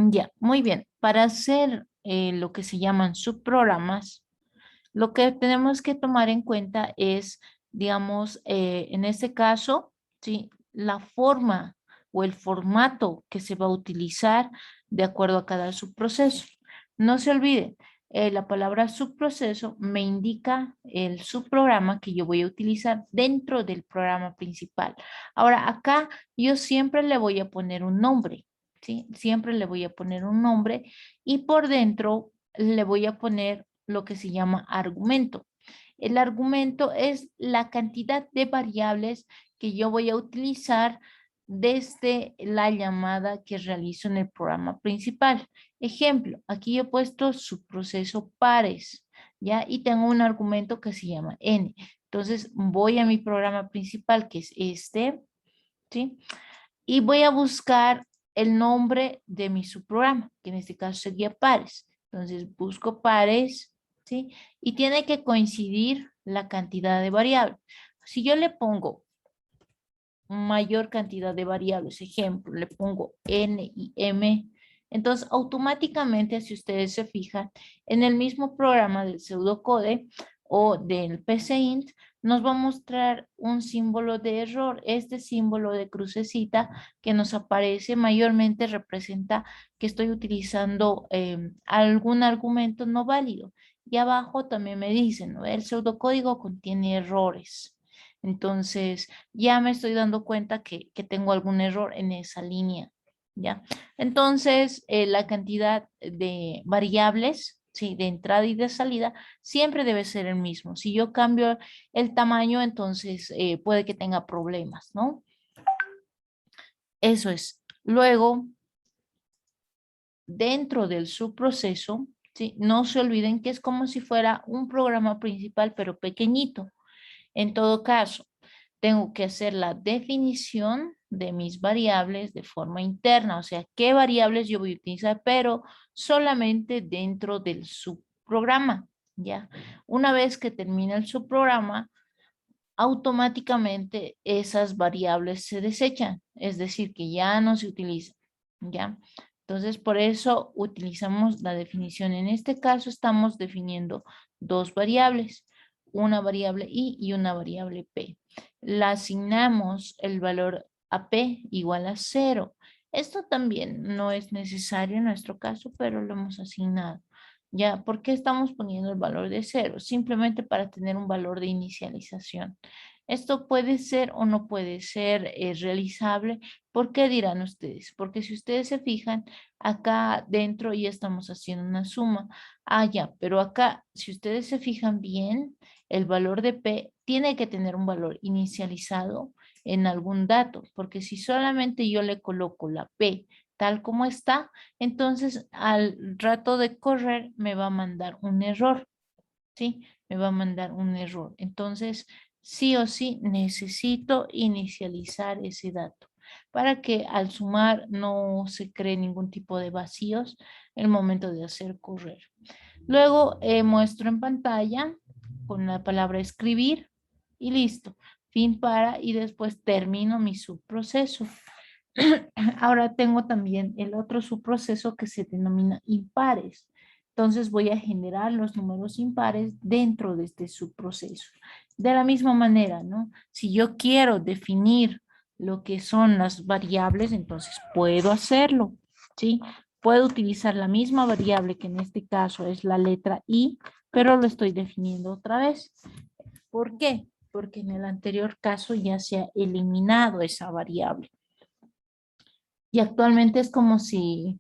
Ya, muy bien. Para hacer lo que se llaman subprogramas, lo que tenemos que tomar en cuenta es, digamos, en este caso, ¿sí? La forma o el formato que se va a utilizar de acuerdo a cada subproceso. No se olviden, la palabra subproceso me indica el subprograma que yo voy a utilizar dentro del programa principal. Ahora, acá yo siempre le voy a poner un nombre, ¿sí? Siempre le voy a poner un nombre y por dentro le voy a poner lo que se llama argumento. El argumento es la cantidad de variables que yo voy a utilizar desde la llamada que realizo en el programa principal. Ejemplo, aquí yo he puesto su proceso pares, ¿ya? Y tengo un argumento que se llama n. Entonces voy a mi programa principal, que es este, ¿sí? Y voy a buscar el nombre de mi subprograma, que en este caso sería pares. Entonces busco pares, ¿sí? Y tiene que coincidir la cantidad de variables. Si yo le pongo mayor cantidad de variables, ejemplo, le pongo n y m, entonces automáticamente, si ustedes se fijan, en el mismo programa del pseudocode o del PCInt, nos va a mostrar un símbolo de error. Este símbolo de crucecita que nos aparece mayormente representa que estoy utilizando algún argumento no válido. Y abajo también me dicen, ¿no? El pseudocódigo contiene errores. Entonces, ya me estoy dando cuenta que tengo algún error en esa línea, ¿ya? Entonces, la cantidad de variables, ¿sí? De entrada y de salida, siempre debe ser el mismo. Si yo cambio el tamaño, entonces puede que tenga problemas, ¿no? Eso es. Luego, dentro del subproceso, ¿sí? No se olviden que es como si fuera un programa principal, pero pequeñito. En todo caso, tengo que hacer la definición de mis variables de forma interna, o sea, qué variables yo voy a utilizar, pero solamente dentro del subprograma, ¿ya? Una vez que termina el subprograma, automáticamente esas variables se desechan, es decir, que ya no se utilizan, ¿ya? Entonces, por eso utilizamos la definición. En este caso, estamos definiendo dos variables, una variable i y una variable p. La asignamos el valor a p igual a 0. Esto también no es necesario en nuestro caso, pero lo hemos asignado. ¿Ya? ¿Por qué estamos poniendo el valor de 0? Simplemente para tener un valor de inicialización. Esto puede ser o no puede ser realizable. ¿Por qué dirán ustedes? Porque si ustedes se fijan, acá dentro ya estamos haciendo una suma. Ah, ya, pero acá, si ustedes se fijan bien, el valor de P tiene que tener un valor inicializado en algún dato, porque si solamente yo le coloco la P tal como está, entonces al rato de correr me va a mandar un error, ¿sí? Me va a mandar un error. Entonces, sí o sí necesito inicializar ese dato para que al sumar no se cree ningún tipo de vacíos en el momento de hacer correr. Luego muestro en pantalla con la palabra escribir y listo. Fin para y después termino mi subproceso. Ahora tengo también el otro subproceso que se denomina impares. Entonces voy a generar los números impares dentro de este subproceso. De la misma manera, ¿no? Si yo quiero definir lo que son las variables, entonces puedo hacerlo, ¿sí? Puedo utilizar la misma variable que en este caso es la letra I, pero lo estoy definiendo otra vez. ¿Por qué? Porque en el anterior caso ya se ha eliminado esa variable. Y actualmente es como si,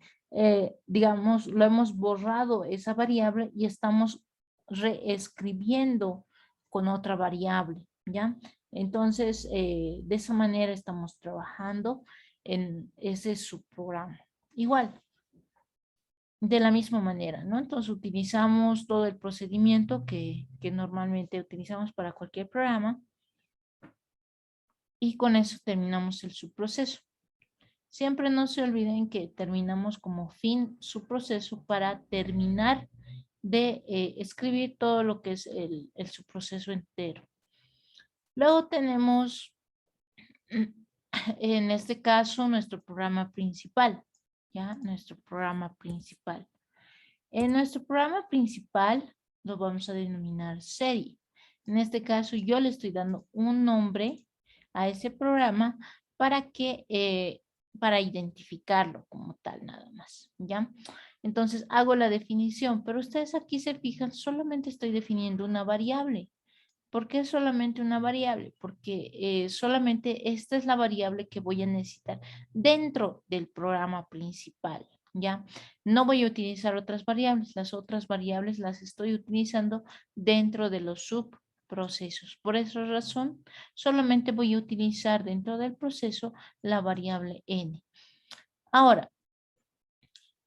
digamos, lo hemos borrado esa variable y estamos reescribiendo con otra variable, ¿ya? Entonces, de esa manera estamos trabajando en ese subprograma. Igual, de la misma manera, ¿no? Entonces, utilizamos todo el procedimiento que normalmente utilizamos para cualquier programa y con eso terminamos el subproceso. Siempre no se olviden que terminamos como fin su proceso para terminar de escribir todo lo que es su proceso entero. Luego tenemos, en este caso, nuestro programa principal. ya, nuestro programa principal. En nuestro programa principal lo vamos a denominar serie. En este caso yo le estoy dando un nombre a ese programa para que, para identificarlo como tal nada más, ¿ya? Entonces hago la definición, pero ustedes aquí se fijan, solamente estoy definiendo una variable. ¿Por qué solamente una variable? Porque solamente esta es la variable que voy a necesitar dentro del programa principal, ¿ya? No voy a utilizar otras variables, las otras variables las estoy utilizando dentro de los subprocesos. Por esa razón, solamente voy a utilizar dentro del proceso la variable n. Ahora,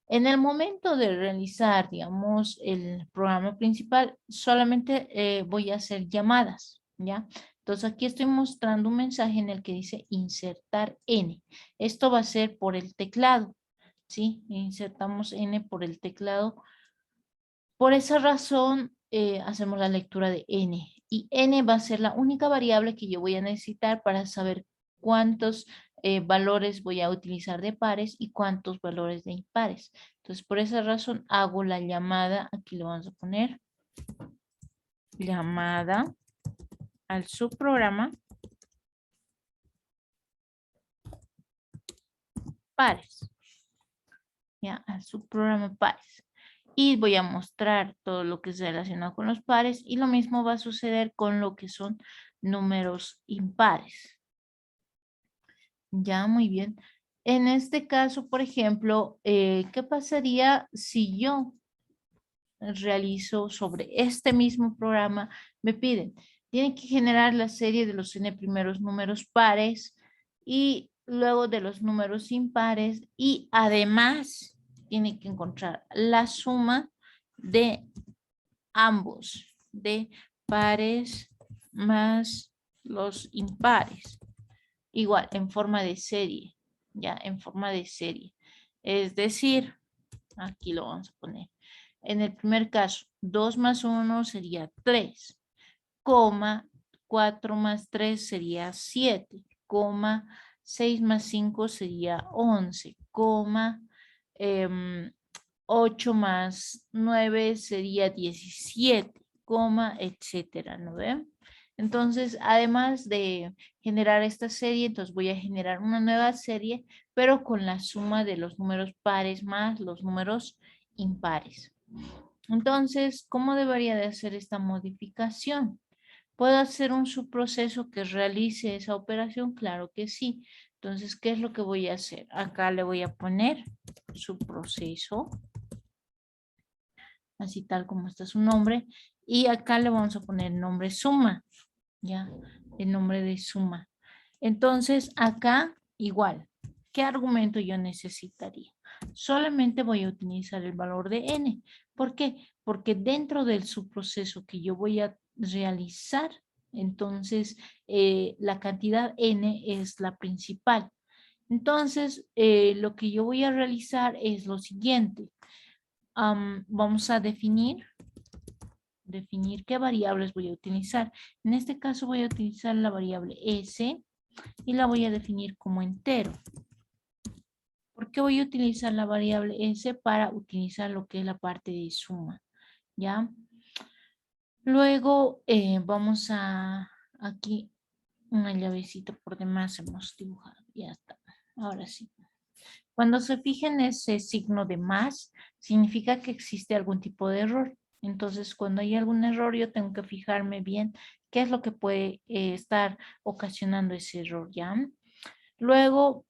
en el momento de realizar, digamos, el programa principal, solamente voy a hacer llamadas, ¿ya? Entonces aquí estoy mostrando un mensaje en el que dice insertar N. Esto va a ser por el teclado, ¿sí? Insertamos N por el teclado. Por esa razón, hacemos la lectura de N. Y N va a ser la única variable que yo voy a necesitar para saber cuántos valores voy a utilizar de pares y cuántos valores de impares. Entonces, por esa razón hago la llamada, aquí lo vamos a poner, llamada al subprograma pares. Ya, al subprograma pares. Y voy a mostrar todo lo que es relacionado con los pares y lo mismo va a suceder con lo que son números impares. Ya, muy bien. En este caso, por ejemplo, ¿qué pasaría si yo realizo sobre este mismo programa? Me piden, tienen que generar la serie de los n primeros números pares y luego de los números impares y además tienen que encontrar la suma de ambos, de pares más los impares. Igual, en forma de serie, ya, en forma de serie. Es decir, aquí lo vamos a poner. En el primer caso, 2 más 1 sería 3, coma, 4 más 3 sería 7, coma, 6 más 5 sería 11, coma, 8 más 9 sería 17, coma, etcétera, ¿no ven? Entonces, además de generar esta serie, entonces voy a generar una nueva serie, pero con la suma de los números pares más los números impares. Entonces, ¿cómo debería de hacer esta modificación? ¿Puedo hacer un subproceso que realice esa operación? Claro que sí. Entonces, ¿qué es lo que voy a hacer? Acá le voy a poner subproceso, así tal como está su nombre, y acá le vamos a poner nombre suma, ya, el nombre de suma. Entonces, acá igual, ¿qué argumento yo necesitaría? Solamente voy a utilizar el valor de n. ¿Por qué? Porque dentro del subproceso que yo voy a realizar, entonces la cantidad n es la principal. Entonces, lo que yo voy a realizar es lo siguiente. Vamos a definir qué variables voy a utilizar. En este caso voy a utilizar la variable s y la voy a definir como entero. ¿Por qué voy a utilizar la variable s? Para utilizar lo que es la parte de suma, ¿ya? Luego vamos a aquí una llavecita por demás hemos dibujado. Ya está. Ahora sí. Cuando se fijen ese signo de más, significa que existe algún tipo de error. Entonces, cuando hay algún error, yo tengo que fijarme bien qué es lo que puede estar ocasionando ese error, ¿ya? Luego,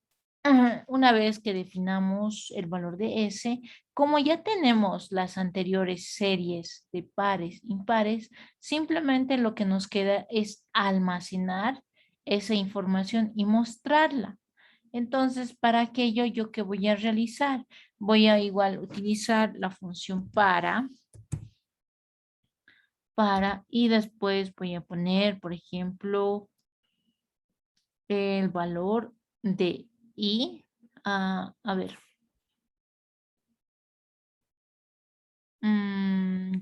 una vez que definamos el valor de S, como ya tenemos las anteriores series de pares, impares, simplemente lo que nos queda es almacenar esa información y mostrarla. Entonces, para aquello, ¿yo qué voy a realizar? Voy a igual utilizar la función para, y después voy a poner, por ejemplo, el valor de i. A ver,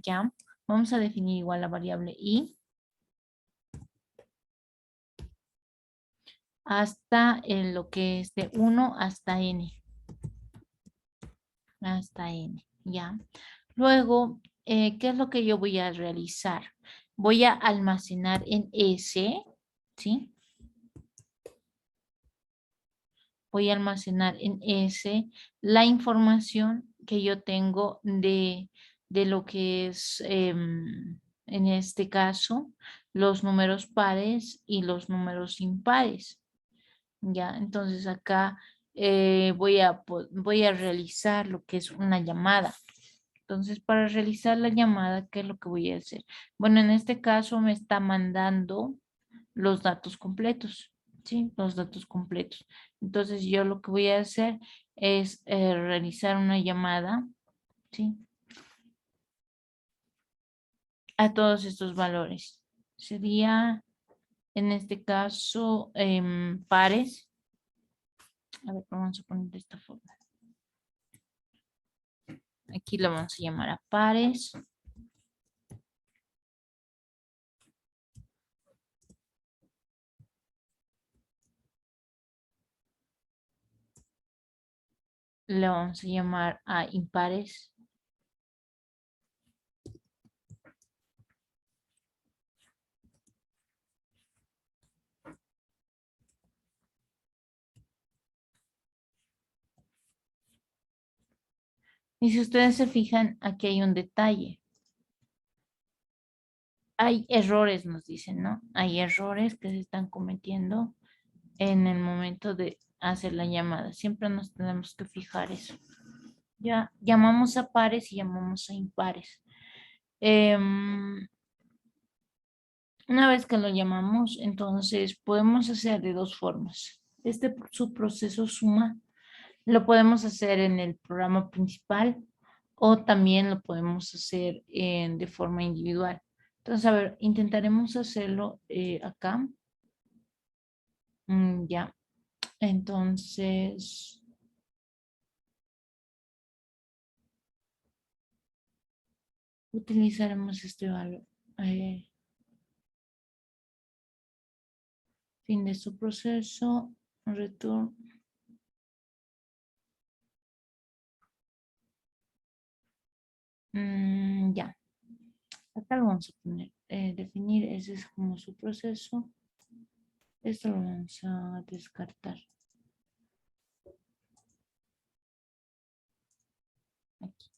ya, vamos a definir igual la variable i hasta lo que es de 1 hasta n. hasta n, ¿ya? Luego, ¿qué es lo que yo voy a realizar? Voy a almacenar en S, ¿sí? Voy a almacenar en S la información que yo tengo de lo que es, en este caso, los números pares y los números impares. Ya, entonces acá voy a realizar lo que es una llamada. Entonces, para realizar la llamada, ¿qué es lo que voy a hacer? Bueno, en este caso me está mandando los datos completos, ¿sí? Los datos completos. Entonces, yo lo que voy a hacer es realizar una llamada, ¿sí? A todos estos valores. Sería, en este caso, pares. A ver, vamos a poner de esta forma. Aquí lo vamos a llamar a pares. Le vamos a llamar a impares. Y si ustedes se fijan, aquí hay un detalle. Hay errores, nos dicen, ¿no? Hay errores que se están cometiendo en el momento de hacer la llamada. Siempre nos tenemos que fijar eso. Ya llamamos a pares y llamamos a impares. Una vez que lo llamamos, entonces podemos hacer de dos formas. Este subproceso suma lo podemos hacer en el programa principal o también lo podemos hacer de forma individual. Entonces, a ver, intentaremos hacerlo acá. Ya, entonces, utilizaremos este valor. Fin de su proceso, return. Ya, acá lo vamos a poner. Definir, ese es como su proceso. Esto lo vamos a descartar. Aquí.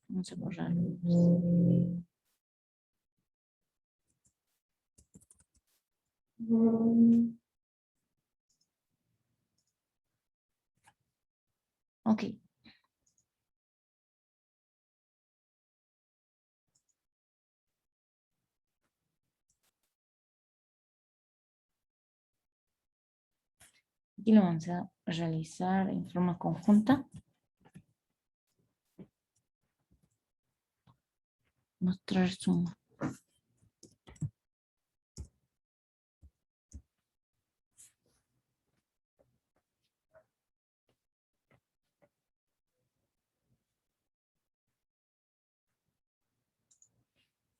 Vamos a borrar. Ok. Aquí lo vamos a realizar en forma conjunta. Mostrar suma.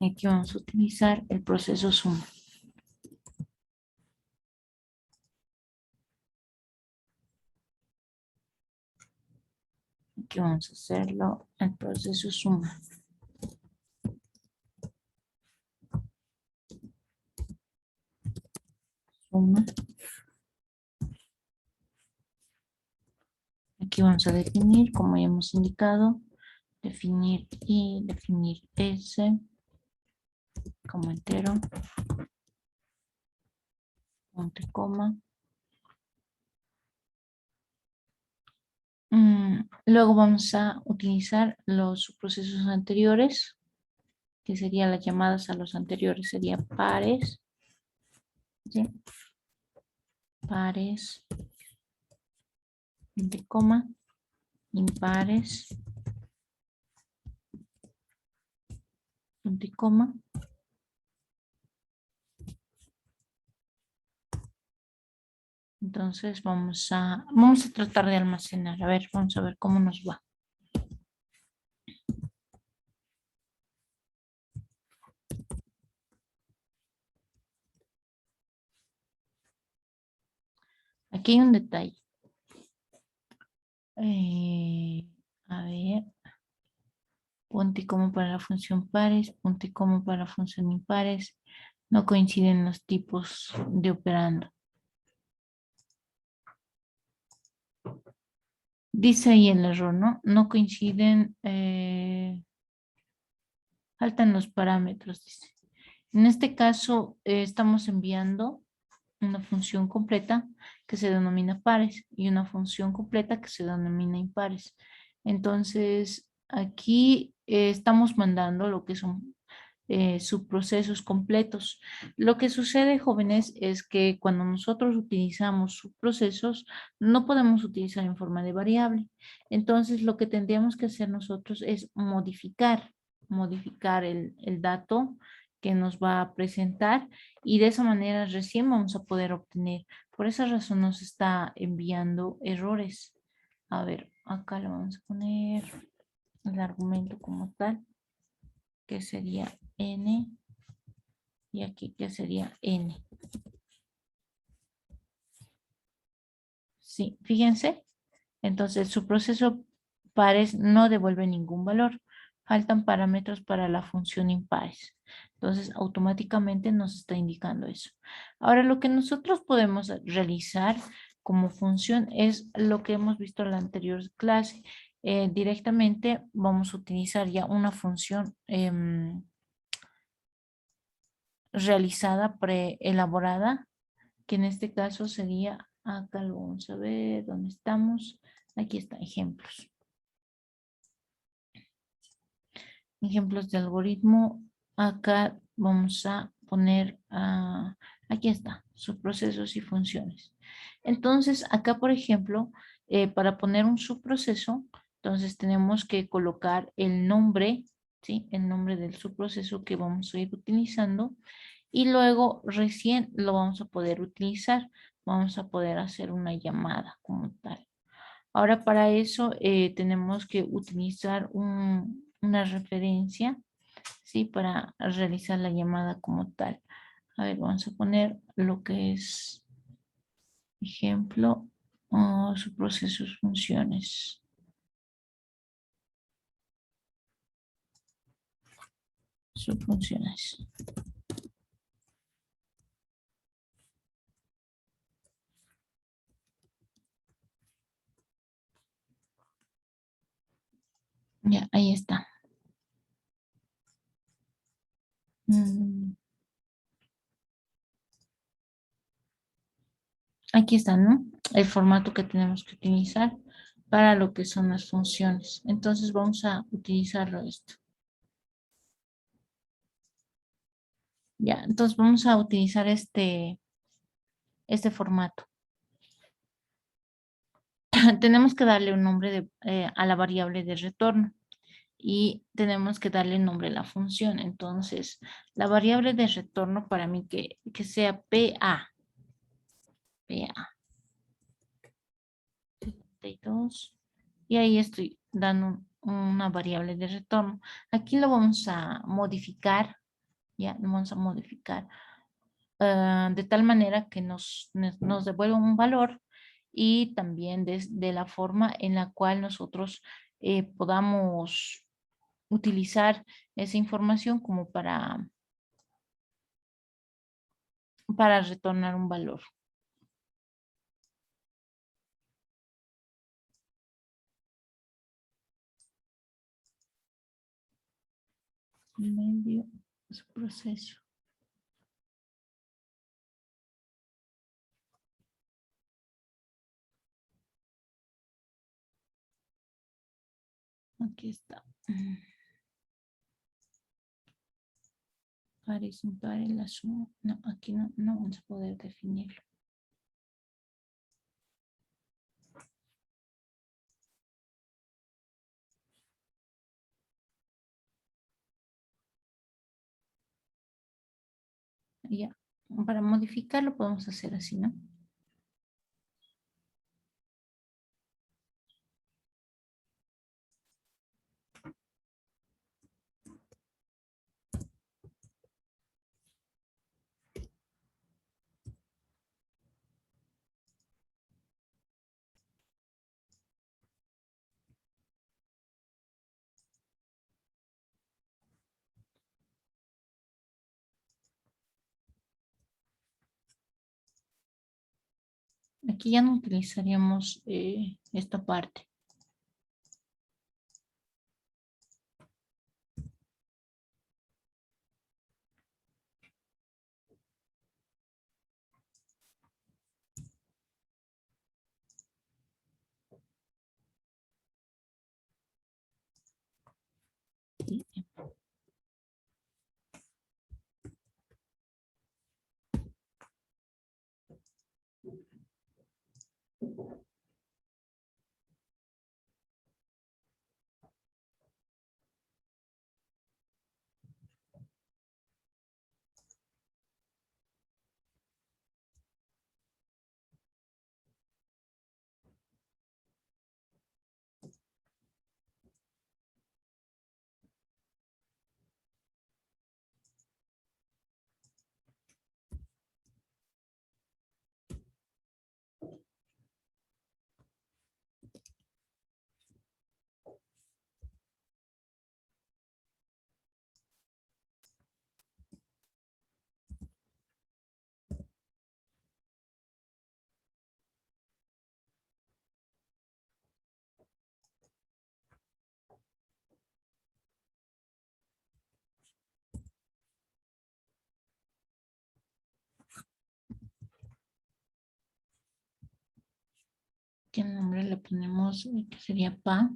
Aquí vamos a utilizar el proceso suma. Aquí vamos a hacerlo el proceso suma. Suma. Aquí vamos a definir, como ya hemos indicado, definir y definir S como entero, punto y coma. Luego vamos a utilizar los procesos anteriores, que serían las llamadas a los anteriores, sería pares, ¿sí? Pares, punto y coma, impares, punto y coma. Entonces vamos a tratar de almacenar. A ver, vamos a ver cómo nos va. Aquí hay un detalle. A ver, punto y coma para la función pares, punto y coma para la función impares. No coinciden los tipos de operando. Dice ahí el error, ¿no? No coinciden, faltan los parámetros, dice. En este caso, estamos enviando una función completa que se denomina pares y una función completa que se denomina impares. Entonces, aquí estamos mandando lo que son subprocesos completos. Lo que sucede, jóvenes, es que cuando nosotros utilizamos subprocesos, no podemos utilizar en forma de variable. Entonces, lo que tendríamos que hacer nosotros es modificar el dato que nos va a presentar y de esa manera recién vamos a poder obtener. Por esa razón nos está enviando errores. A ver, acá le vamos a poner el argumento como tal, que sería n, y aquí que sería n. Sí, fíjense. Entonces su proceso pares no devuelve ningún valor. Faltan parámetros para la función impares. Entonces automáticamente nos está indicando eso. Ahora lo que nosotros podemos realizar como función es lo que hemos visto en la anterior clase. Directamente vamos a utilizar ya una función realizada, preelaborada, que en este caso sería, acá lo vamos a ver, ¿dónde estamos? Aquí está, ejemplos. Ejemplos de algoritmo. Acá vamos a poner, aquí está, subprocesos y funciones. Entonces, acá, por ejemplo, para poner un subproceso, entonces tenemos que colocar el nombre, ¿sí? El nombre del subproceso que vamos a ir utilizando y luego recién lo vamos a poder utilizar. Vamos a poder hacer una llamada como tal. Ahora para eso tenemos que utilizar una referencia, ¿sí? Para realizar la llamada como tal. A ver, vamos a poner lo que es ejemplo, subprocesos, funciones. Subfunciones. Ya, ahí está. Mm, Aquí está, ¿no? El formato que tenemos que utilizar para lo que son las funciones. Entonces vamos a utilizarlo esto. Ya, entonces vamos a utilizar este formato. Tenemos que darle un nombre a la variable de retorno y tenemos que darle nombre a la función. Entonces, la variable de retorno para mí que sea PA 72, y ahí estoy dando una variable de retorno. Aquí lo vamos a modificar, ya lo vamos a modificar de tal manera que nos devuelva un valor y también de la forma en la cual nosotros podamos utilizar esa información como para retornar un valor. Medio su proceso. Aquí está. Pares, impares, la suma. No, aquí no vamos a poder definirlo. Ya. Para modificarlo podemos hacer así, ¿no? Aquí ya no utilizaríamos esta parte. ¿Qué nombre le ponemos? Que sería pa.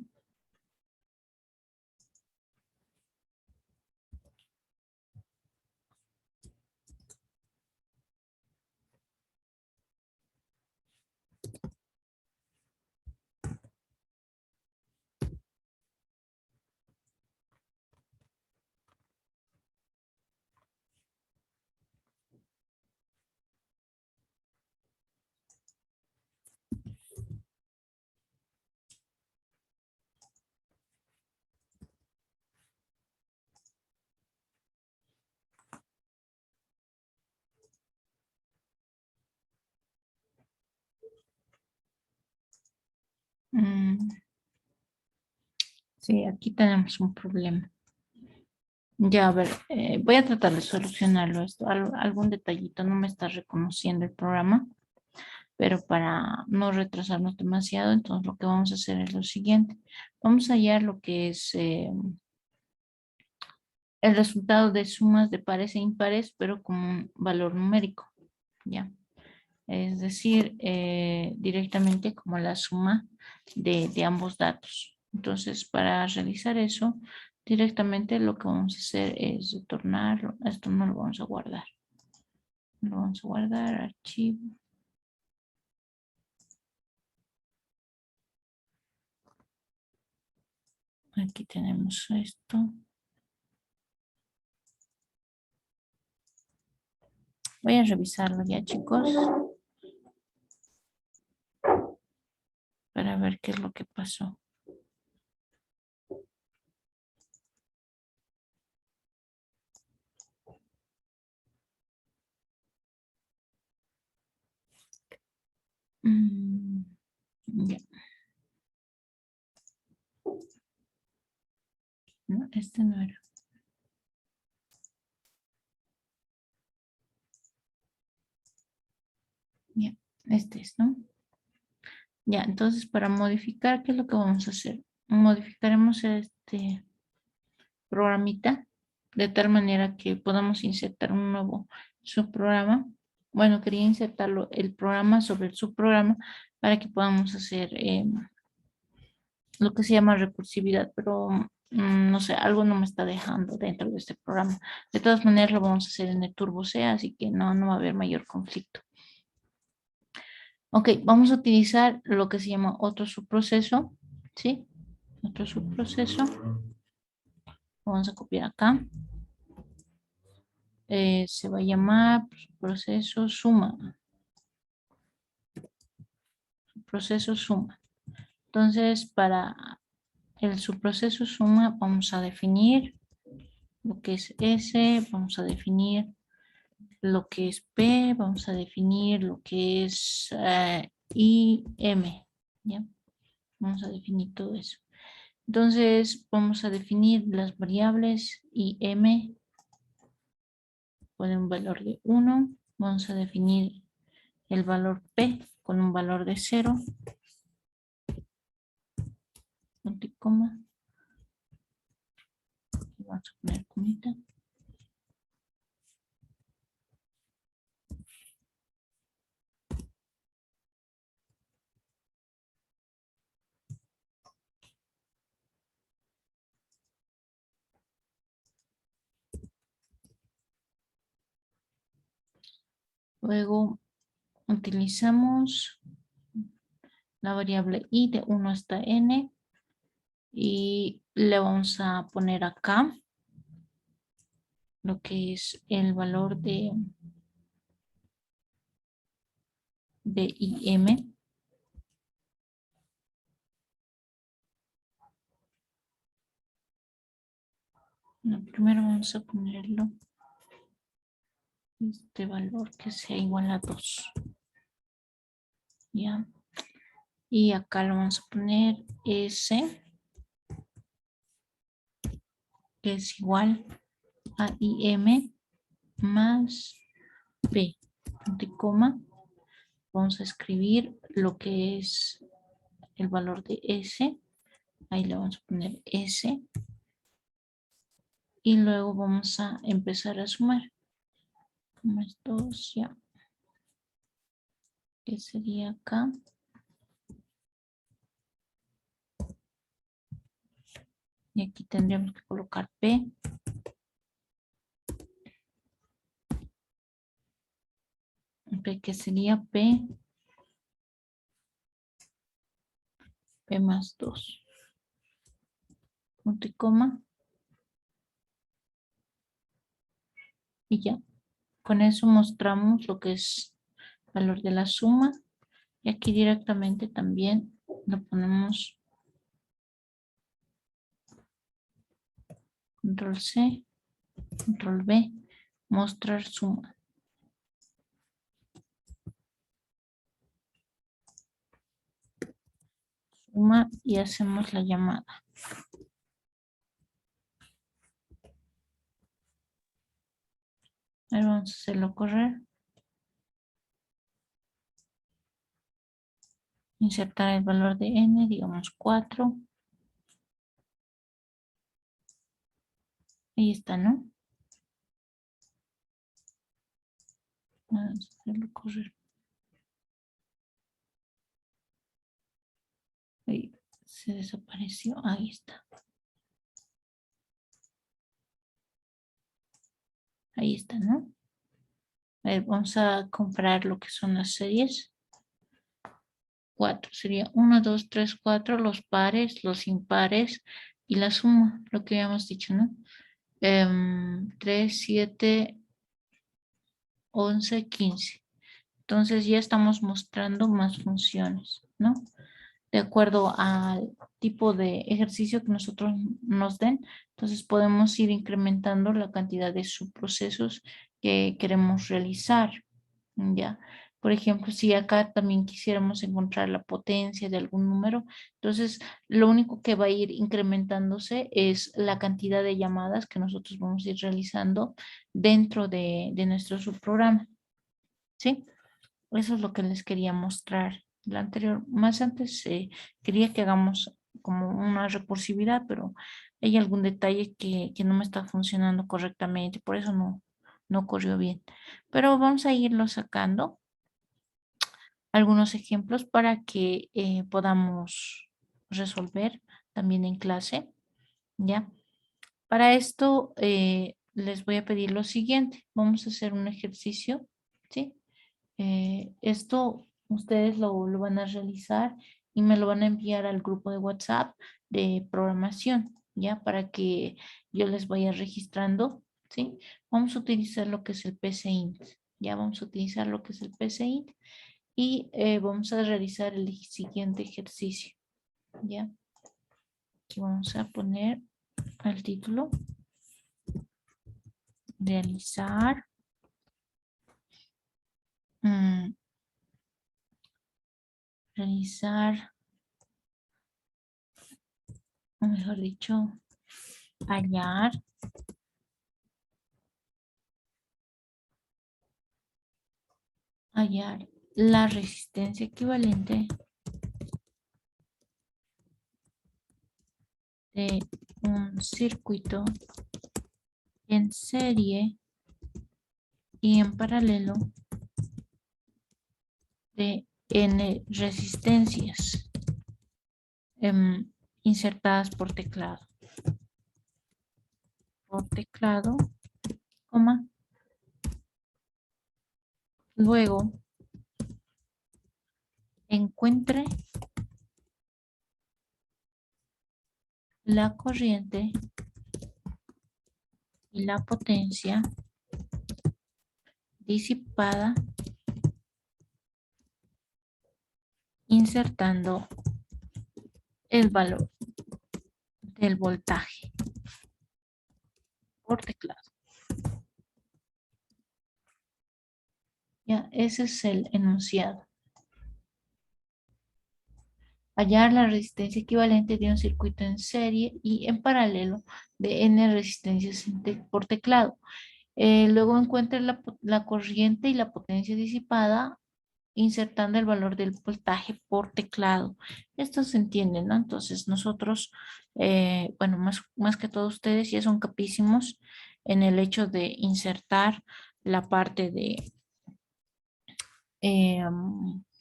Mm, sí, aquí tenemos un problema. Ya, a ver, voy a tratar de solucionarlo esto. Algún detallito no me está reconociendo el programa, pero para no retrasarnos demasiado, entonces lo que vamos a hacer es lo siguiente. Vamos a hallar lo que es el resultado de sumas de pares e impares, pero con un valor numérico, ¿ya? Es decir, directamente como la suma de ambos datos. Entonces, para realizar eso, directamente lo que vamos a hacer es retornarlo. Esto no lo vamos a guardar. Lo vamos a guardar, archivo. Aquí tenemos esto. Voy a revisarlo ya, chicos, para ver qué es lo que pasó. Mm, ya. No, este no era. Ya, este es, ¿no? Ya, entonces para modificar, ¿qué es lo que vamos a hacer? Modificaremos este programita de tal manera que podamos insertar un nuevo subprograma. Bueno, quería insertarlo el programa sobre el subprograma para que podamos hacer lo que se llama recursividad, pero no sé, algo no me está dejando dentro de este programa. De todas maneras, lo vamos a hacer en el Turbo C, así que no va a haber mayor conflicto. Ok, vamos a utilizar lo que se llama otro subproceso, ¿sí? Otro subproceso. Vamos a copiar acá. Se va a llamar proceso suma. Proceso suma. Entonces, para el subproceso suma, vamos a definir lo que es S, vamos a definir lo que es P, vamos a definir lo que es I, M. ¿Ya? Vamos a definir todo eso. Entonces, vamos a definir las variables I, M con un valor de 1. Vamos a definir el valor P con un valor de 0. Punto y coma. Vamos a poner comita. Luego utilizamos la variable i de 1 hasta n y le vamos a poner acá lo que es el valor de im. No, primero vamos a ponerlo este valor que sea igual a 2. Ya. Y acá lo vamos a poner S, que es igual a IM más P, punto y coma. Vamos a escribir lo que es el valor de S. Ahí le vamos a poner S. Y luego vamos a empezar a sumar. Más 2, ya. Que sería acá. Y aquí tendríamos que colocar P. P que sería P más 2. Punto y coma. Y ya. Con eso mostramos lo que es el valor de la suma. Y aquí directamente también lo ponemos control C, control V, mostrar suma. Suma y hacemos la llamada. Ahora vamos a hacerlo correr. Insertar el valor de n, digamos 4. Ahí está, ¿no? Vamos a hacerlo correr. Ahí se desapareció. Ahí está. Ahí está, ¿no? A ver, vamos a comprar lo que son las series. 4 sería 1, 2, 3, 4, los pares, los impares y la suma, lo que habíamos dicho, ¿no? 3, 7, 11, 15. Entonces ya estamos mostrando más funciones, ¿no? De acuerdo al tipo de ejercicio que nosotros nos den, entonces podemos ir incrementando la cantidad de subprocesos que queremos realizar, ¿ya? Por ejemplo, si acá también quisiéramos encontrar la potencia de algún número, entonces lo único que va a ir incrementándose es la cantidad de llamadas que nosotros vamos a ir realizando dentro de nuestro subprograma, ¿sí? Eso es lo que les quería mostrar. La anterior, más antes quería que hagamos como una recursividad, pero hay algún detalle que no me está funcionando correctamente, por eso no corrió bien. Pero vamos a irlo sacando algunos ejemplos para que podamos resolver también en clase, ¿ya? Para esto les voy a pedir lo siguiente. Vamos a hacer un ejercicio, ¿sí? Esto ustedes lo van a realizar y me lo van a enviar al grupo de WhatsApp de programación, ¿ya? Para que yo les vaya registrando, ¿sí? Vamos a utilizar lo que es el PCInt, ya vamos a utilizar lo que es el PCInt y vamos a realizar el siguiente ejercicio, ¿ya? Aquí vamos a poner el título, realizar realizar, o mejor dicho, hallar la resistencia equivalente de un circuito en serie y en paralelo de n resistencias insertadas por teclado. Coma. Luego encuentre la corriente y la potencia disipada insertando el valor del voltaje por teclado. Ya, ese es el enunciado. Hallar la resistencia equivalente de un circuito en serie y en paralelo de n resistencias por teclado. Luego encuentre la corriente y la potencia disipada insertando el valor del voltaje por teclado. Esto se entiende, ¿no? Entonces nosotros, bueno, más que todos ustedes ya son capísimos en el hecho de insertar la parte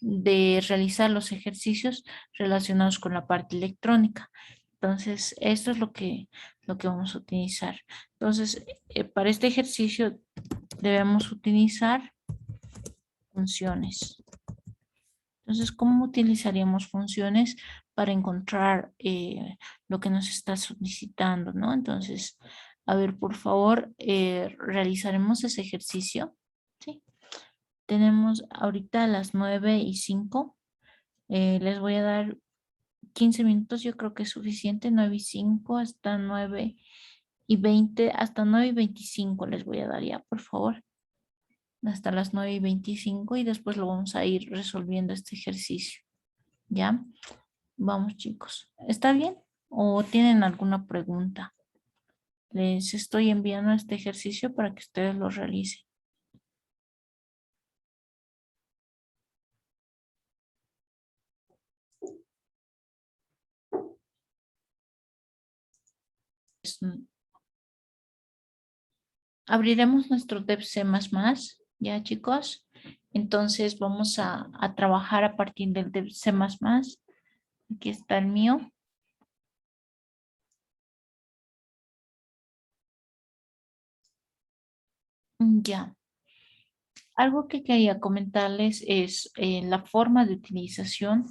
de realizar los ejercicios relacionados con la parte electrónica. Entonces, esto es lo que vamos a utilizar. Entonces, para este ejercicio debemos utilizar funciones. Entonces, ¿cómo utilizaríamos funciones para encontrar lo que nos está solicitando, ¿no? Entonces, a ver, por favor, realizaremos ese ejercicio. ¿Sí? Tenemos ahorita las 9:05. Les voy a dar 15 minutos, yo creo que es suficiente. 9:05 hasta 9:20, hasta 9:25 les voy a dar ya, por favor. Hasta las 9:25 y después lo vamos a ir resolviendo este ejercicio. ¿Ya? Vamos, chicos. ¿Está bien? ¿O tienen alguna pregunta? Les estoy enviando este ejercicio para que ustedes lo realicen. Abriremos nuestro Dev C++, ¿ya, chicos? Entonces vamos a trabajar a partir del Dev C++. Aquí está el mío. Ya. Algo que quería comentarles es la forma de utilización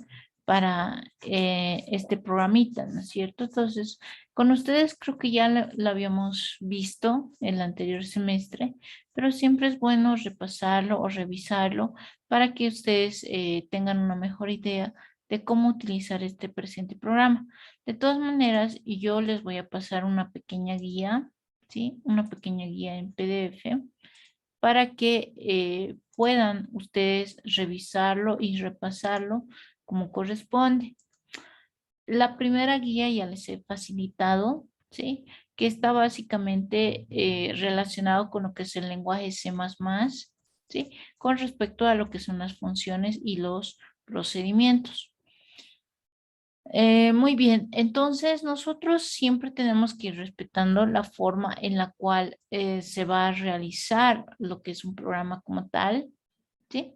para este programita, ¿no es cierto? Entonces, con ustedes creo que ya lo habíamos visto el anterior semestre, pero siempre es bueno repasarlo o revisarlo para que ustedes tengan una mejor idea de cómo utilizar este presente programa. De todas maneras, yo les voy a pasar una pequeña guía, ¿sí? Una pequeña guía en PDF para que puedan ustedes revisarlo y repasarlo como corresponde. La primera guía ya les he facilitado, ¿sí? Que está básicamente relacionado con lo que es el lenguaje C++, ¿sí? Con respecto a lo que son las funciones y los procedimientos. Muy bien, entonces nosotros siempre tenemos que ir respetando la forma en la cual se va a realizar lo que es un programa como tal, ¿sí?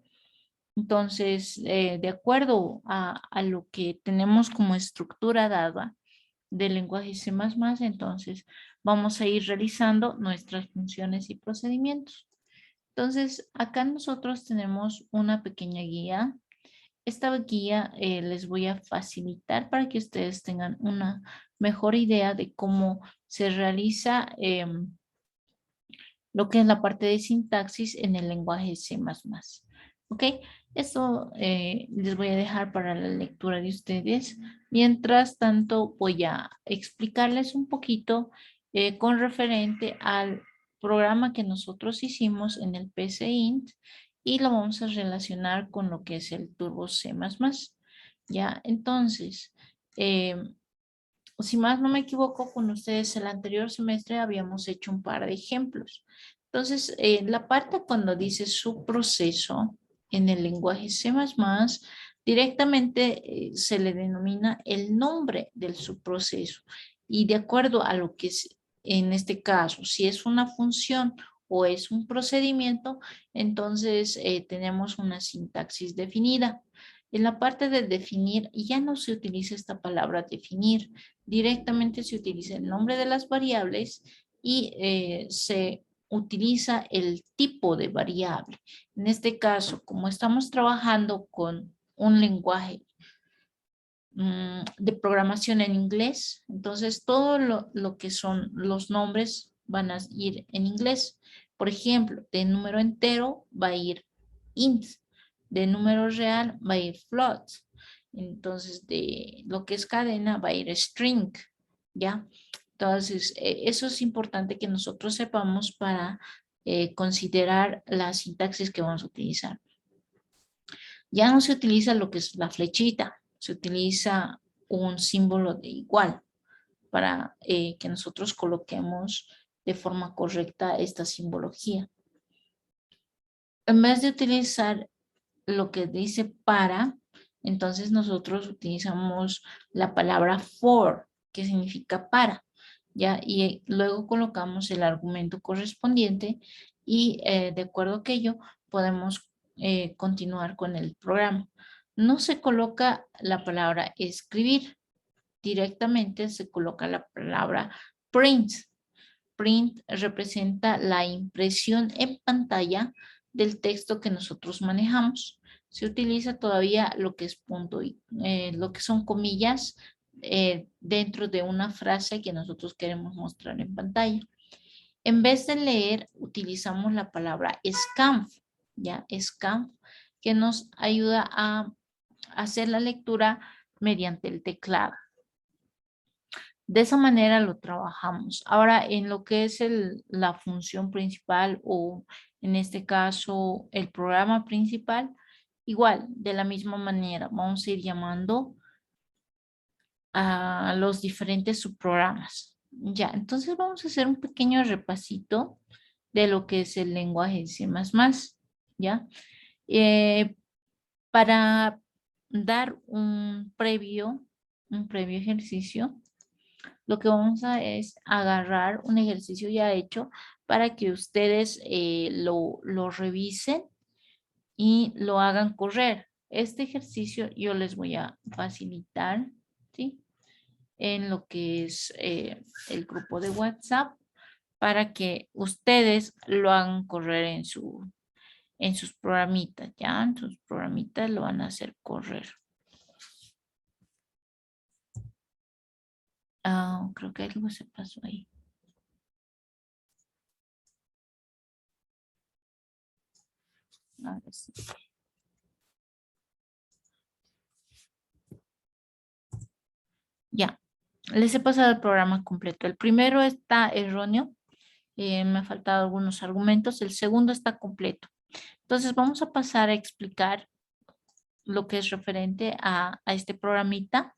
Entonces, de acuerdo a lo que tenemos como estructura dada del lenguaje C++, entonces vamos a ir realizando nuestras funciones y procedimientos. Entonces, acá nosotros tenemos una pequeña guía. Esta guía les voy a facilitar para que ustedes tengan una mejor idea de cómo se realiza lo que es la parte de sintaxis en el lenguaje C++. ¿Ok? Esto les voy a dejar para la lectura de ustedes. Mientras tanto, voy a explicarles un poquito con referente al programa que nosotros hicimos en el PCInt y lo vamos a relacionar con lo que es el Turbo C++. ¿Ya? Entonces, si más no me equivoco, con ustedes el anterior semestre habíamos hecho un par de ejemplos. Entonces, la parte cuando dice su proceso, en el lenguaje C++, directamente se le denomina el nombre del subproceso. Y de acuerdo a lo que es, en este caso, si es una función o es un procedimiento, entonces tenemos una sintaxis definida. En la parte de definir ya no se utiliza esta palabra definir, directamente se utiliza el nombre de las variables y se utiliza el tipo de variable. En este caso, como estamos trabajando con un lenguaje de programación en inglés, entonces todo lo que son los nombres van a ir en inglés. Por ejemplo, de número entero va a ir int, de número real va a ir float. Entonces, de lo que es cadena va a ir string, ¿ya? Entonces, eso es importante que nosotros sepamos para considerar la sintaxis que vamos a utilizar. Ya no se utiliza lo que es la flechita, se utiliza un símbolo de igual para que nosotros coloquemos de forma correcta esta simbología. En vez de utilizar lo que dice para, entonces nosotros utilizamos la palabra for, que significa para, ¿ya? Y luego colocamos el argumento correspondiente y de acuerdo a aquello podemos continuar con el programa. No se coloca la palabra escribir, directamente se coloca la palabra print. Print representa la impresión en pantalla del texto que nosotros manejamos. Se utiliza todavía lo que es punto y lo que son comillas dentro de una frase que nosotros queremos mostrar en pantalla. En vez de leer, utilizamos la palabra scanf, ¿ya? Scanf, que nos ayuda a hacer la lectura mediante el teclado. De esa manera lo trabajamos. Ahora, en lo que es la función principal o en este caso el programa principal, igual, de la misma manera, vamos a ir llamando a los diferentes subprogramas. Ya, entonces vamos a hacer un pequeño repasito de lo que es el lenguaje C++, ¿ya? Para dar un previo ejercicio, lo que vamos a es agarrar un ejercicio ya hecho para que ustedes lo revisen y lo hagan correr. Este ejercicio yo les voy a facilitar, ¿sí? En lo que es el grupo de WhatsApp para que ustedes lo hagan correr en sus programitas, ¿ya? En sus programitas lo van a hacer correr. Creo que algo se pasó ahí. A ver si... Ya, les he pasado el programa completo. El primero está erróneo, me han faltado algunos argumentos. El segundo está completo. Entonces vamos a pasar a explicar lo que es referente a este programita,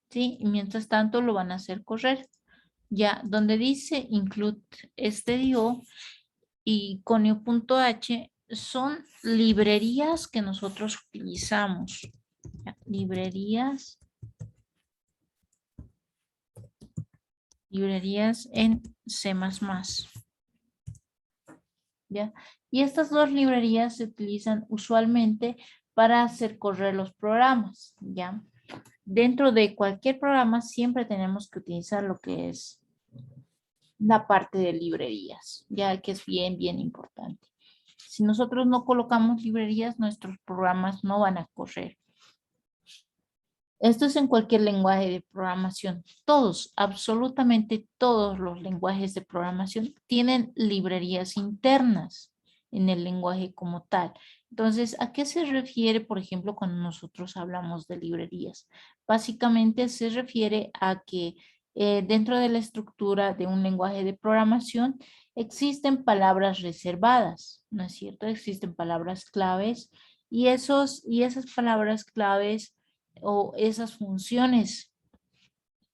¿sí? Y mientras tanto lo van a hacer correr. Ya, donde dice include stdio y conio.h son librerías que nosotros utilizamos. Ya, librerías en C++. ¿Ya? Y estas dos librerías se utilizan usualmente para hacer correr los programas, ¿ya? Dentro de cualquier programa siempre tenemos que utilizar lo que es la parte de librerías, ya que es bien importante. Si nosotros no colocamos librerías, nuestros programas no van a correr. Esto es en cualquier lenguaje de programación. Todos, absolutamente todos los lenguajes de programación tienen librerías internas en el lenguaje como tal. Entonces, ¿a qué se refiere, por ejemplo, cuando nosotros hablamos de librerías? Básicamente se refiere a que dentro de la estructura de un lenguaje de programación existen palabras reservadas, ¿no es cierto? Existen palabras claves y esas palabras claves o esas funciones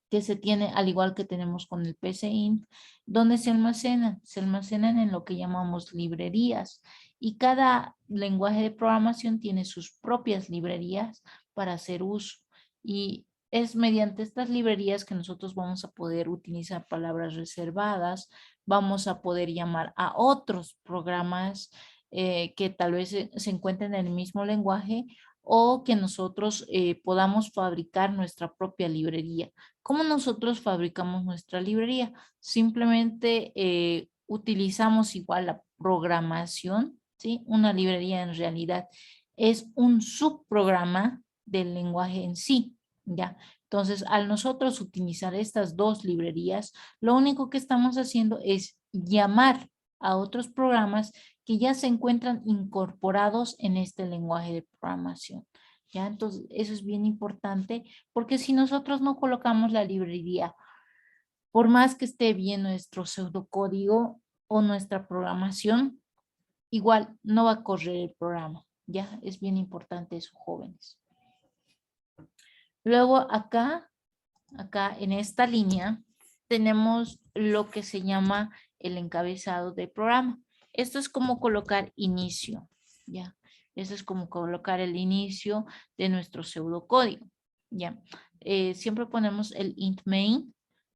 que se tiene, al igual que tenemos con el PCInt, donde se almacenan en lo que llamamos librerías. y cada lenguaje de programación tiene sus propias librerías para hacer uso. Y es mediante estas librerías que nosotros vamos a poder utilizar palabras reservadas, vamos a poder llamar a otros programas que tal vez se encuentren en el mismo lenguaje o que nosotros podamos fabricar nuestra propia librería. ¿Cómo nosotros fabricamos nuestra librería? Simplemente utilizamos igual la programación, ¿sí? Una librería en realidad es un subprograma del lenguaje en sí, ¿ya? Entonces, al nosotros utilizar estas dos librerías, lo único que estamos haciendo es llamar a otros programas que ya se encuentran incorporados en este lenguaje de programación. ¿Ya? Entonces, eso es bien importante porque si nosotros no colocamos la librería, por más que esté bien nuestro pseudocódigo o nuestra programación, igual no va a correr el programa. ¿Ya? Es bien importante eso, jóvenes. Luego acá en esta línea, tenemos lo que se llama el encabezado del programa. Esto es como colocar inicio, ¿ya? Esto es como colocar el inicio de nuestro pseudocódigo, ¿ya? Siempre ponemos el int main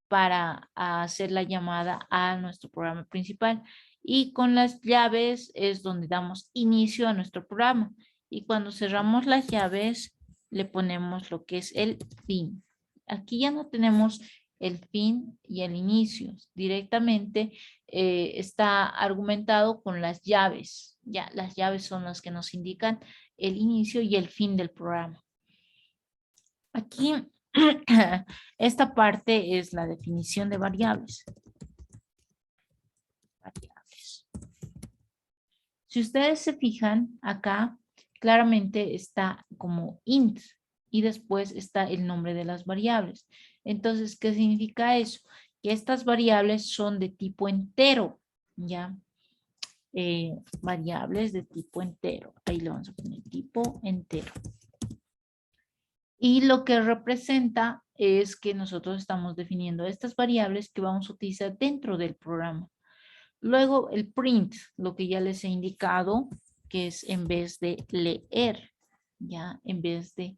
para hacer la llamada a nuestro programa principal. Y con las llaves es donde damos inicio a nuestro programa. Y cuando cerramos las llaves, le ponemos lo que es el fin. Aquí ya no tenemos el fin y el inicio. Directamente está argumentado con las llaves. Ya, las llaves son las que nos indican el inicio y el fin del programa. Aquí, esta parte es la definición de variables. Si ustedes se fijan acá, claramente está como int y después está el nombre de las variables. Entonces, ¿qué significa eso? Que estas variables son de tipo entero, ¿ya? Variables de tipo entero. Ahí le vamos a poner tipo entero. Y lo que representa es que nosotros estamos definiendo estas variables que vamos a utilizar dentro del programa. Luego el print, lo que ya les he indicado, que es en vez de leer, ya, en vez de,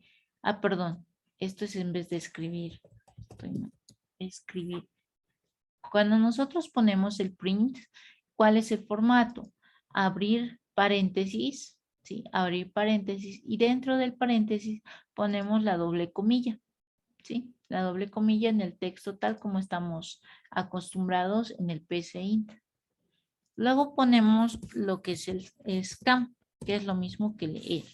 perdón, esto es en vez de escribir. Escribir. Cuando nosotros ponemos el print, ¿cuál es el formato? Abrir paréntesis, ¿sí? Abrir paréntesis y dentro del paréntesis ponemos la doble comilla, ¿sí? La doble comilla en el texto tal como estamos acostumbrados en el PCInt. Luego ponemos lo que es el scan, que es lo mismo que leer.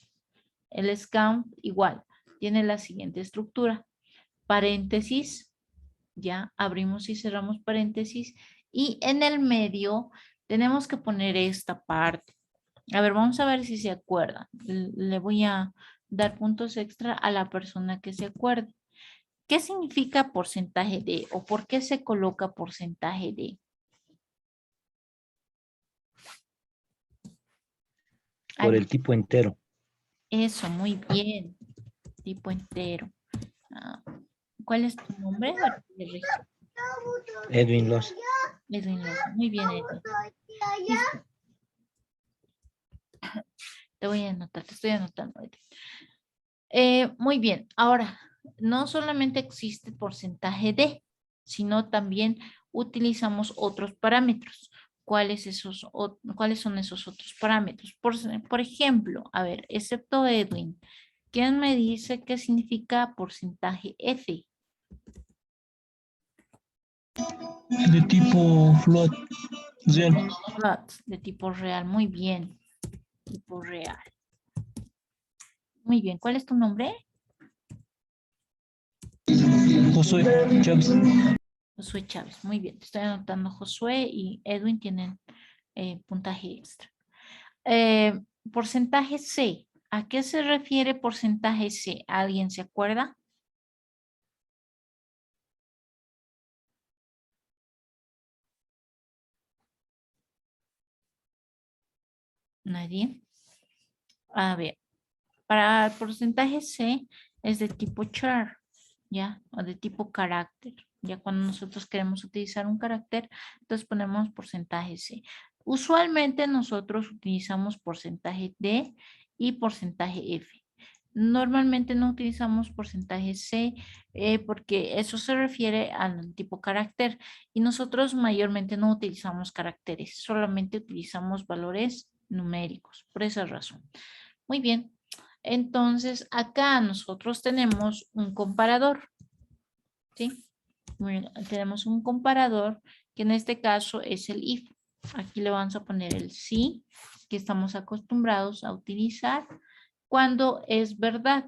El scan igual, tiene la siguiente estructura. Paréntesis, ya abrimos y cerramos paréntesis. Y en el medio tenemos que poner esta parte. A ver, vamos a ver si se acuerdan. Le voy a dar puntos extra a la persona que se acuerde. ¿Qué significa porcentaje de o por qué se coloca porcentaje de? Por el tipo entero. Eso, muy bien. Tipo entero. ¿Cuál es tu nombre? Edwin Loss. Edwin Loza. Muy bien, Edwin. Listo. Te voy a anotar, te estoy anotando, Edwin. Muy bien. Ahora, no solamente existe porcentaje de, sino también utilizamos otros parámetros. ¿Cuáles son esos otros parámetros? Por ejemplo, a ver, excepto Edwin, ¿quién me dice qué significa porcentaje F? De tipo float, real. Float, de tipo real. Muy bien. Tipo real. Muy bien. ¿Cuál es tu nombre? Josué Chávez. Josué Chávez. Muy bien. Estoy anotando Josué y Edwin tienen puntaje extra. Porcentaje C. ¿A qué se refiere porcentaje C? ¿Alguien se acuerda? ¿Nadie? A ver, para el porcentaje C es de tipo char, ¿ya? O de tipo carácter. Ya cuando nosotros queremos utilizar un carácter, entonces ponemos porcentaje C. Usualmente nosotros utilizamos porcentaje D y porcentaje F. Normalmente no utilizamos porcentaje C porque eso se refiere al tipo carácter y nosotros mayormente no utilizamos caracteres, solamente utilizamos valores numéricos, por esa razón. Muy bien, entonces acá nosotros tenemos un comparador, ¿sí? Tenemos un comparador que en este caso es el if. Aquí le vamos a poner el sí, que estamos acostumbrados a utilizar cuando es verdad,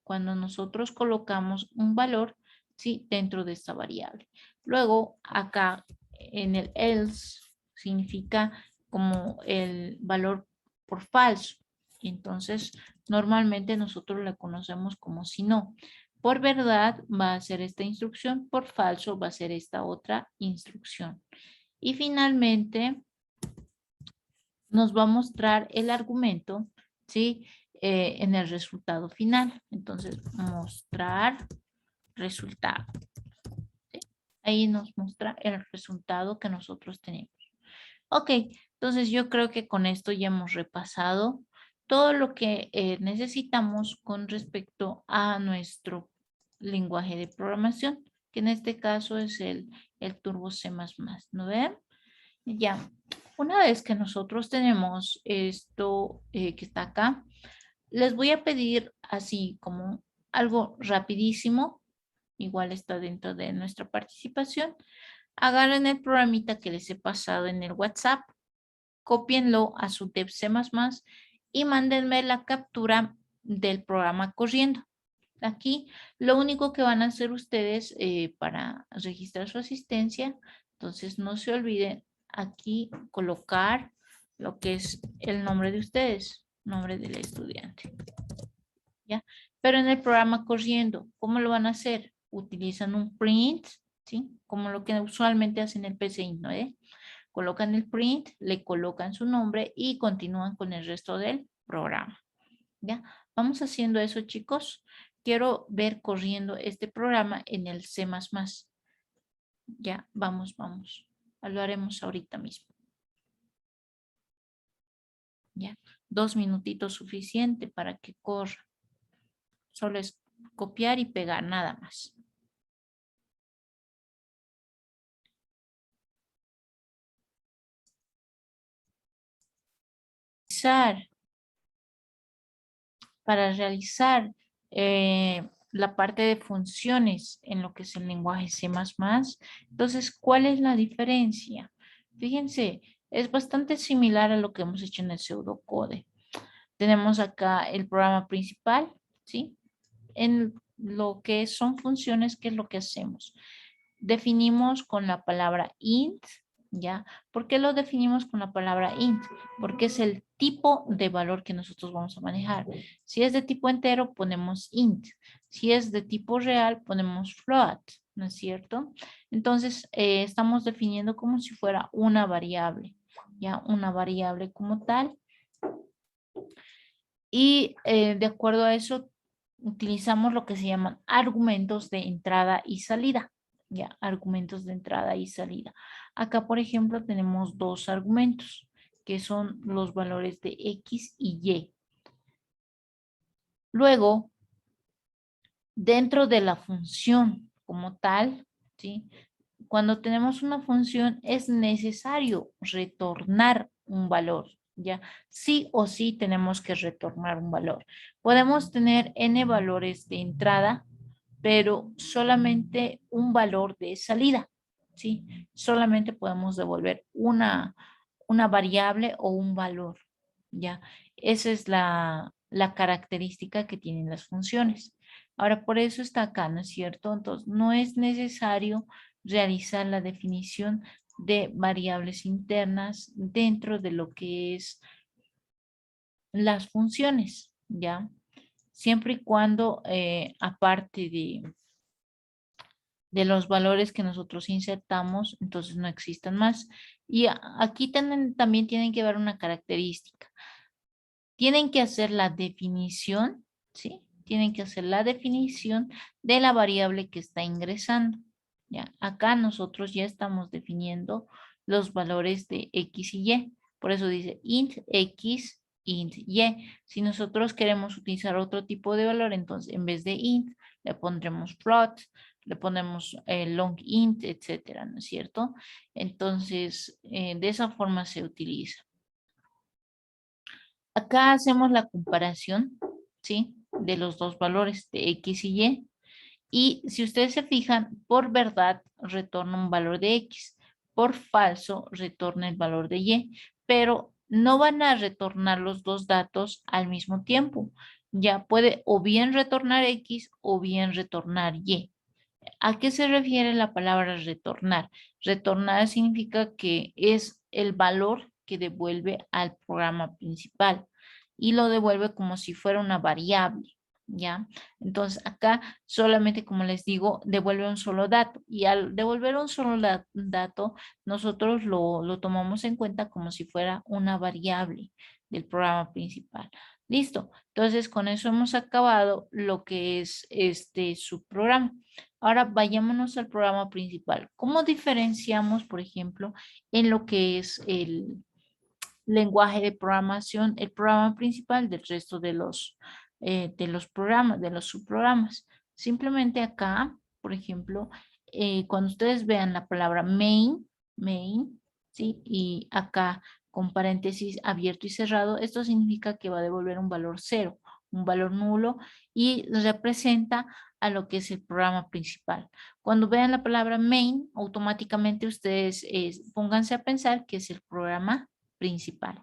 cuando nosotros colocamos un valor, ¿sí? Dentro de esta variable. Luego, acá en el else significa como el valor por falso. Entonces, normalmente nosotros la conocemos como si no. Por verdad va a ser esta instrucción, por falso va a ser esta otra instrucción. Y finalmente nos va a mostrar el argumento, ¿sí? En el resultado final. Entonces, mostrar resultado. ¿Sí? Ahí nos muestra el resultado que nosotros tenemos. Ok, entonces yo creo que con esto ya hemos repasado todo lo que necesitamos con respecto a nuestro lenguaje de programación, que en este caso es el Turbo C++, ¿no ven? Ya, una vez que nosotros tenemos esto que está acá, les voy a pedir así como algo rapidísimo, igual está dentro de nuestra participación. Agarren el programita que les he pasado en el WhatsApp, cópienlo a su Dev C++ y mándenme la captura del programa corriendo. Aquí lo único que van a hacer ustedes para registrar su asistencia, entonces no se olviden aquí colocar lo que es el nombre de ustedes, nombre del estudiante. ¿Ya? Pero en el programa corriendo, ¿cómo lo van a hacer? Utilizan un print, ¿sí? Como lo que usualmente hacen el PCI, ¿no? Colocan el print, le colocan su nombre y continúan con el resto del programa. ¿Ya? Vamos haciendo eso, chicos. Quiero ver corriendo este programa en el C++. Ya, vamos. Lo haremos ahorita mismo. Ya, 2 minutitos suficiente para que corra. Solo es copiar y pegar, nada más. Para realizar la parte de funciones en lo que es el lenguaje C++. Entonces, ¿cuál es la diferencia? Fíjense, es bastante similar a lo que hemos hecho en el pseudocode. Tenemos acá el programa principal, ¿sí? En lo que son funciones, ¿qué es lo que hacemos? Definimos con la palabra int, ¿ya? ¿Por qué lo definimos con la palabra int? Porque es el tipo de valor que nosotros vamos a manejar. Si es de tipo entero, ponemos int. Si es de tipo real, ponemos float, ¿no es cierto? Entonces, estamos definiendo como si fuera una variable, ¿ya? Una variable como tal. Y de acuerdo a eso, utilizamos lo que se llaman argumentos de entrada y salida. Ya, argumentos de entrada y salida. Acá, por ejemplo, tenemos 2 argumentos, que son los valores de X y Y. Luego, dentro de la función como tal, ¿sí? Cuando tenemos una función es necesario retornar un valor, ¿ya? Sí o sí tenemos que retornar un valor. Podemos tener n valores de entrada, pero solamente un valor de salida, ¿sí? Solamente podemos devolver una variable o un valor, ¿ya? Esa es la característica que tienen las funciones. Ahora, por eso está acá, ¿no es cierto? Entonces, no es necesario realizar la definición de variables internas dentro de lo que es las funciones, ¿ya? Siempre y cuando, aparte de los valores que nosotros insertamos, entonces no existan más. Y aquí también tienen que ver una característica. Tienen que hacer la definición, ¿sí? Tienen que hacer la definición de la variable que está ingresando. ¿Ya? Acá nosotros ya estamos definiendo los valores de X y Y. Por eso dice int X, int Y. Si nosotros queremos utilizar otro tipo de valor, entonces en vez de int, le pondremos float, le ponemos long int, etcétera, ¿no es cierto? Entonces, de esa forma se utiliza. Acá hacemos la comparación, ¿sí? De los dos valores de X y Y. Y si ustedes se fijan, por verdad retorna un valor de X, por falso retorna el valor de Y, pero no van a retornar los dos datos al mismo tiempo. Ya puede o bien retornar X o bien retornar Y. ¿A qué se refiere la palabra retornar? Retornar significa que es el valor que devuelve al programa principal y lo devuelve como si fuera una variable, ¿ya? Entonces acá solamente, como les digo, devuelve un solo dato y al devolver un solo dato, nosotros lo tomamos en cuenta como si fuera una variable del programa principal. Listo. Entonces con eso hemos acabado lo que es este subprograma. Ahora vayámonos al programa principal. ¿Cómo diferenciamos, por ejemplo, en lo que es el lenguaje de programación, el programa principal del resto de los programas, de los subprogramas? Simplemente acá, por ejemplo, cuando ustedes vean la palabra main, ¿sí? Y acá con paréntesis abierto y cerrado, esto significa que va a devolver un valor 0, un valor nulo y representa a lo que es el programa principal. Cuando vean la palabra main, automáticamente ustedes pónganse a pensar que es el programa principal.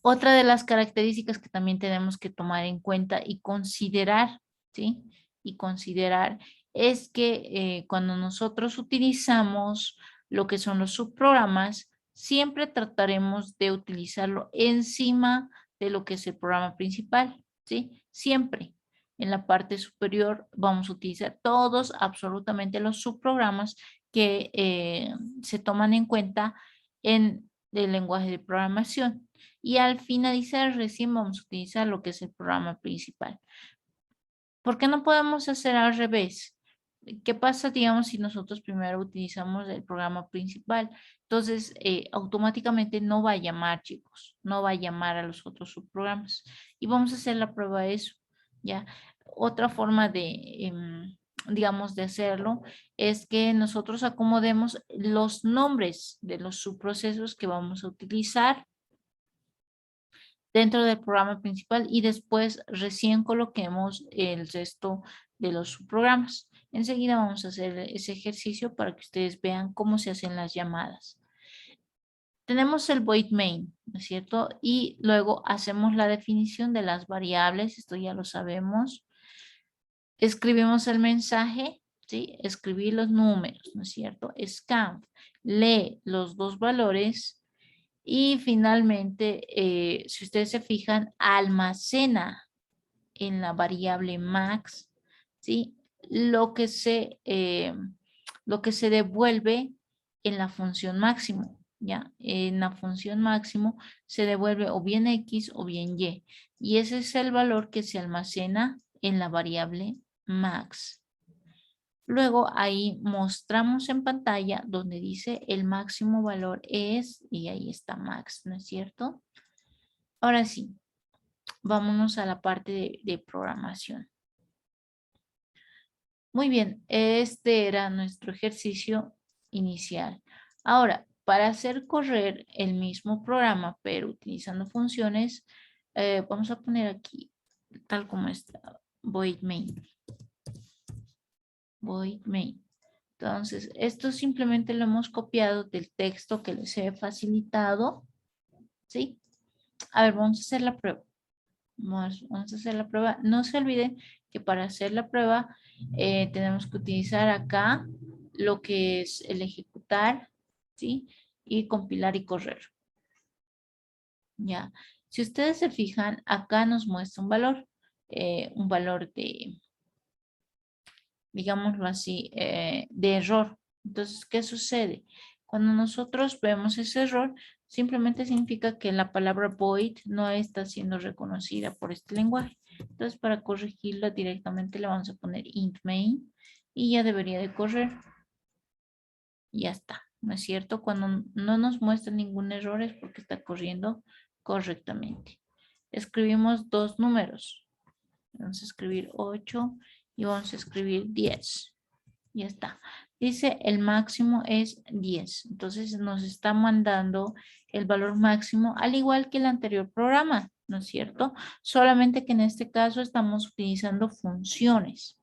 Otra de las características que también tenemos que tomar en cuenta y considerar, ¿sí? Y considerar es que cuando nosotros utilizamos lo que son los subprogramas, siempre trataremos de utilizarlo encima de lo que es el programa principal, ¿sí? Siempre. En la parte superior vamos a utilizar todos, absolutamente los subprogramas que se toman en cuenta en el lenguaje de programación. Y al finalizar recién vamos a utilizar lo que es el programa principal. ¿Por qué no podemos hacer al revés? ¿Qué pasa, digamos, si nosotros primero utilizamos el programa principal? Entonces, automáticamente no va a llamar, chicos, no va a llamar a los otros subprogramas. Y vamos a hacer la prueba de eso, ¿ya? Otra forma de, digamos, de hacerlo es que nosotros acomodemos los nombres de los subprocesos que vamos a utilizar dentro del programa principal y después recién coloquemos el resto de los subprogramas. Enseguida vamos a hacer ese ejercicio para que ustedes vean cómo se hacen las llamadas. Tenemos el void main, ¿no es cierto? Y luego hacemos la definición de las variables, esto ya lo sabemos. Escribimos el mensaje, ¿sí? Escribir los números, ¿no es cierto? Scanf, lee los dos valores. Y finalmente, si ustedes se fijan, almacena en la variable max, ¿sí? Lo que se devuelve en la función máximo, ¿ya? En la función máximo se devuelve o bien X o bien Y. Y ese es el valor que se almacena en la variable max. Luego ahí mostramos en pantalla donde dice el máximo valor es, y ahí está max, ¿no es cierto? Ahora sí, vámonos a la parte de programación. Muy bien, este era nuestro ejercicio inicial. Ahora, para hacer correr el mismo programa, pero utilizando funciones, vamos a poner aquí, tal como está, void main. Void main. Entonces, esto simplemente lo hemos copiado del texto que les he facilitado, ¿sí? A ver, vamos a hacer la prueba. Vamos a hacer la prueba. No se olviden que para hacer la prueba tenemos que utilizar acá lo que es el ejecutar, ¿sí? Y compilar y correr. Ya. Si ustedes se fijan, acá nos muestra un valor de, digámoslo así, de error. Entonces, ¿qué sucede? Cuando nosotros vemos ese error, simplemente significa que la palabra void no está siendo reconocida por este lenguaje. Entonces, para corregirlo directamente le vamos a poner int main y ya debería de correr. Ya está. ¿no es cierto? Cuando no nos muestra ningún error es porque está corriendo correctamente. Escribimos dos números. Vamos a escribir 8 y vamos a escribir 10. Ya está. Dice el máximo es 10. Entonces nos está mandando el valor máximo al igual que el anterior programa, ¿no es cierto? Solamente que en este caso estamos utilizando funciones.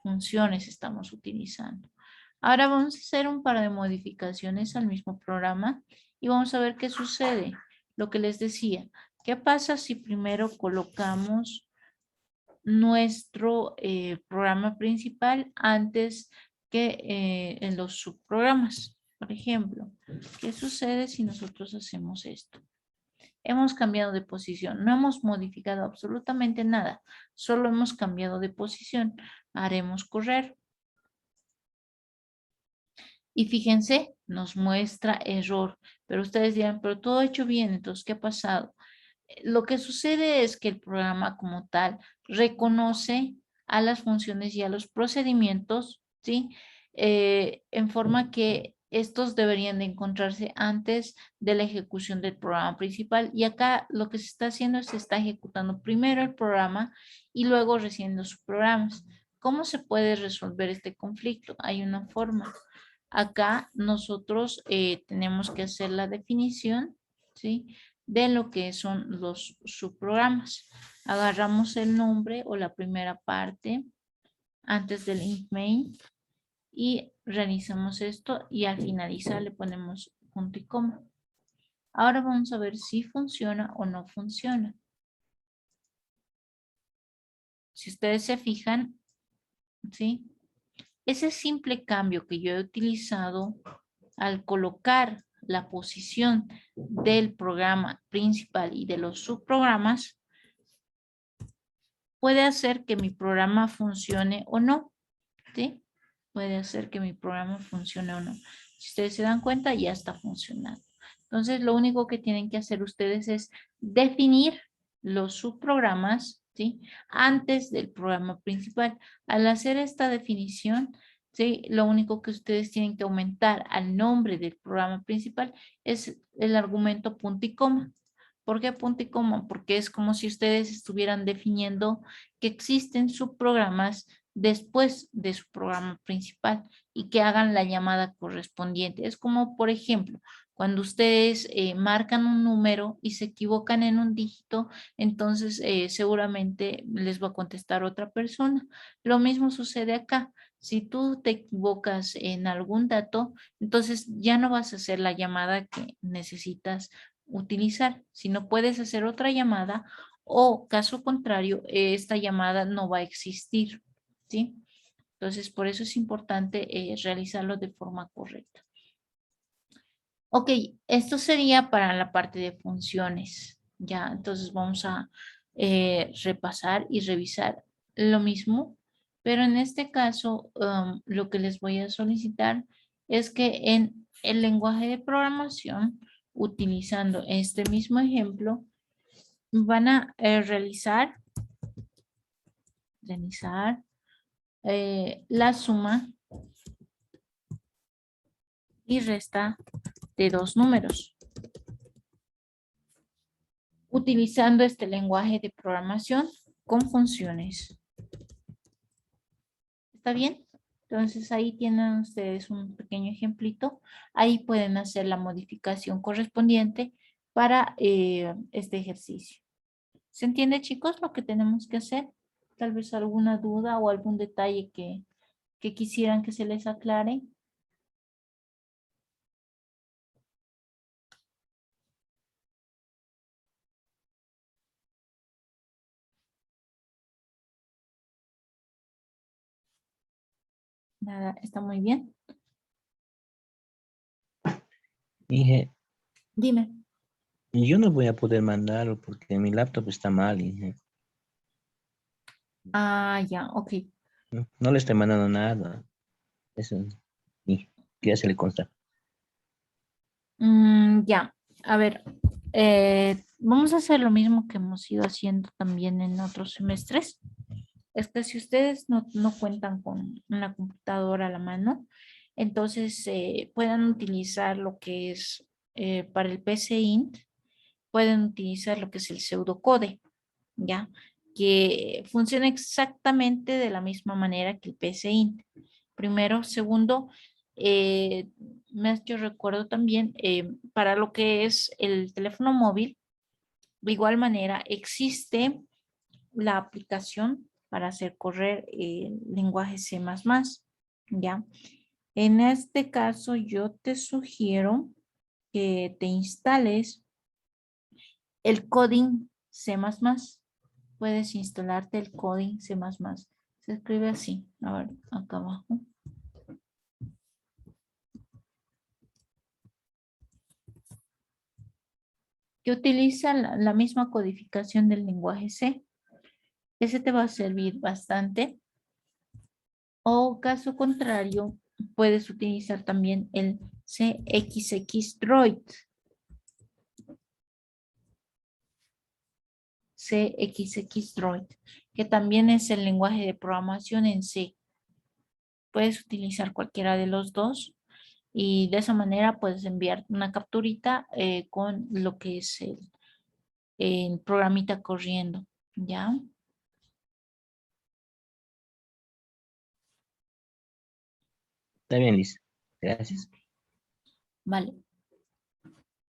Funciones estamos utilizando. Ahora vamos a hacer un par de modificaciones al mismo programa y vamos a ver qué sucede. Lo que les decía, ¿qué pasa si primero colocamos nuestro programa principal antes que en los subprogramas? Por ejemplo, ¿qué sucede si nosotros hacemos esto? Hemos cambiado de posición, no hemos modificado absolutamente nada, solo hemos cambiado de posición. Haremos correr. Y fíjense, nos muestra error, pero ustedes dirán, pero todo hecho bien, entonces, ¿qué ha pasado? Lo que sucede es que el programa como tal reconoce a las funciones y a los procedimientos, ¿sí? En forma que estos deberían de encontrarse antes de la ejecución del programa principal. Y acá lo que se está haciendo es que se está ejecutando primero el programa y luego recién los subprogramas. ¿Cómo se puede resolver este conflicto? Hay una forma. Acá nosotros tenemos que hacer la definición, ¿sí? De lo que son los subprogramas. Agarramos el nombre o la primera parte antes del int main y realizamos esto y al finalizar le ponemos punto y coma. Ahora vamos a ver si funciona o no funciona. Si ustedes se fijan, ¿sí? Ese simple cambio que yo he utilizado al colocar la posición del programa principal y de los subprogramas puede hacer que mi programa funcione o no, ¿sí? Puede hacer que mi programa funcione o no. Si ustedes se dan cuenta, ya está funcionando. Entonces, lo único que tienen que hacer ustedes es definir los subprogramas, ¿sí? Antes del programa principal. Al hacer esta definición, ¿sí? Lo único que ustedes tienen que aumentar al nombre del programa principal es el argumento punto y coma. ¿Por qué punto y coma? Porque es como si ustedes estuvieran definiendo que existen subprogramas después de su programa principal y que hagan la llamada correspondiente. Es como, por ejemplo, cuando ustedes marcan un número y se equivocan en un dígito, entonces seguramente les va a contestar otra persona. Lo mismo sucede acá. Si tú te equivocas en algún dato, entonces ya no vas a hacer la llamada que necesitas utilizar, sino puedes hacer otra llamada o caso contrario, esta llamada no va a existir, ¿sí? Entonces, por eso es importante realizarlo de forma correcta. Ok, esto sería para la parte de funciones, ¿ya? Entonces vamos a repasar y revisar lo mismo, pero en este caso lo que les voy a solicitar es que en el lenguaje de programación, utilizando este mismo ejemplo, van a realizar la suma y resta de dos números. Utilizando este lenguaje de programación con funciones. ¿Está bien? Entonces ahí tienen ustedes un pequeño ejemplito. Ahí pueden hacer la modificación correspondiente para este ejercicio. ¿Se entiende, chicos, lo que tenemos que hacer? Tal vez alguna duda o algún detalle que quisieran que se les aclare. Nada, está muy bien. Dije, Dime. yo no voy a poder mandarlo porque mi laptop está mal, dije. Ah, ya, ok. No le estoy mandando nada. Eso, y que ya se le consta. Ya, a ver, vamos a hacer lo mismo que hemos ido haciendo también en otros semestres. Es que si ustedes no cuentan con una computadora a la mano, Entonces, pueden utilizar lo que es para el PCInt, pueden utilizar lo que es el pseudocode, ¿ya? Que funciona exactamente de la misma manera que el PCInt. Primero, segundo, yo recuerdo también para lo que es el teléfono móvil, de igual manera existe la aplicación para hacer correr el lenguaje C++, ¿ya? En este caso, yo te sugiero que te instales el coding C++. Puedes instalarte el coding C++. Se escribe así. A ver, acá abajo. Que utiliza la misma codificación del lenguaje C. Ese te va a servir bastante. O caso contrario, puedes utilizar también el CXX-Droid. CXX-Droid, que también es el lenguaje de programación en C. Puedes utilizar cualquiera de los dos y de esa manera puedes enviar una capturita con lo que es el programita corriendo, ¿ya? Está bien, Liz. Gracias. Vale.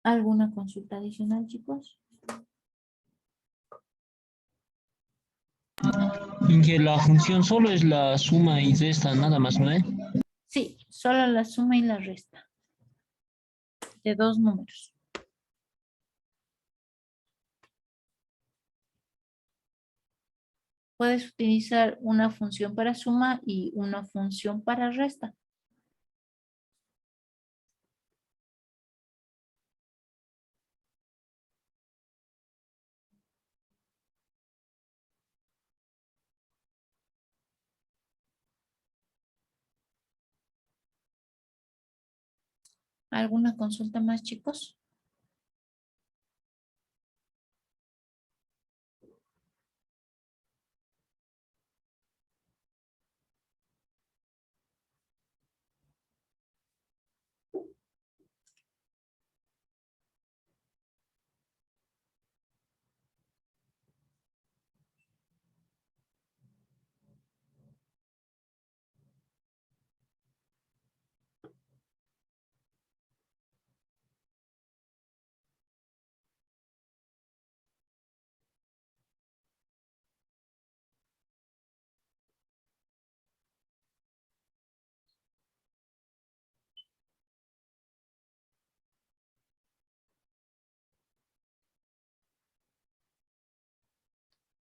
¿Alguna consulta adicional, chicos? En que la función solo es la suma y resta, nada más, ¿no? Sí, solo la suma y la resta de dos números. Puedes utilizar una función para suma y una función para resta. ¿Alguna consulta más, chicos?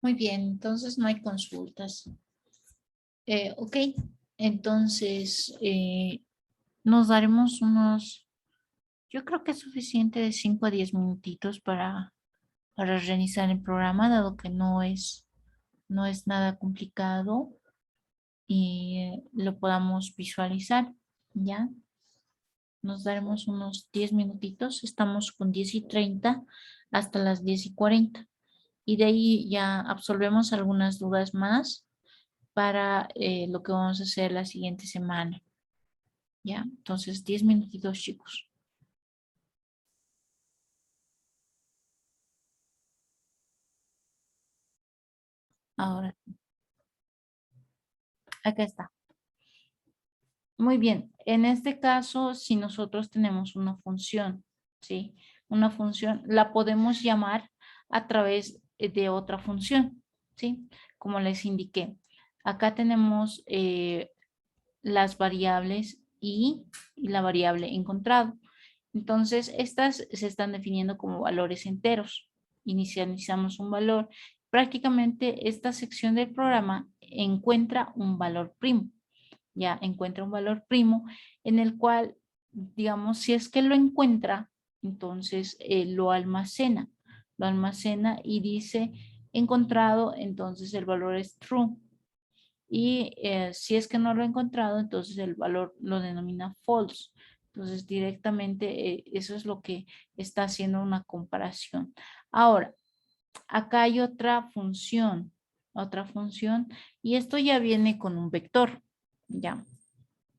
Muy bien, entonces no hay consultas. Ok, entonces nos daremos unos, yo creo que es suficiente de 5 a 10 minutitos para realizar el programa, dado que no es nada complicado y lo podamos visualizar, ¿ya? Nos daremos unos 10 minutitos, estamos con 10:30 hasta las 10:40. Y de ahí ya absolvemos algunas dudas más para lo que vamos a hacer la siguiente semana. ¿Ya? Entonces, 10 minutitos, chicos. Ahora, acá está. Muy bien. En este caso, si nosotros tenemos una función, ¿sí? Una función, la podemos llamar a través de otra función, ¿sí? Como les indiqué. Acá tenemos las variables y la variable encontrado. Entonces, estas se están definiendo como valores enteros. Inicializamos un valor. Prácticamente esta sección del programa encuentra un valor primo. Ya encuentra un valor primo en el cual, digamos, si es que lo encuentra, entonces lo almacena. Lo almacena y dice encontrado, entonces el valor es true. Y si es que no lo he encontrado, entonces el valor lo denomina false. Entonces directamente eso es lo que está haciendo una comparación. Ahora, acá hay otra función y esto ya viene con un vector, ¿ya?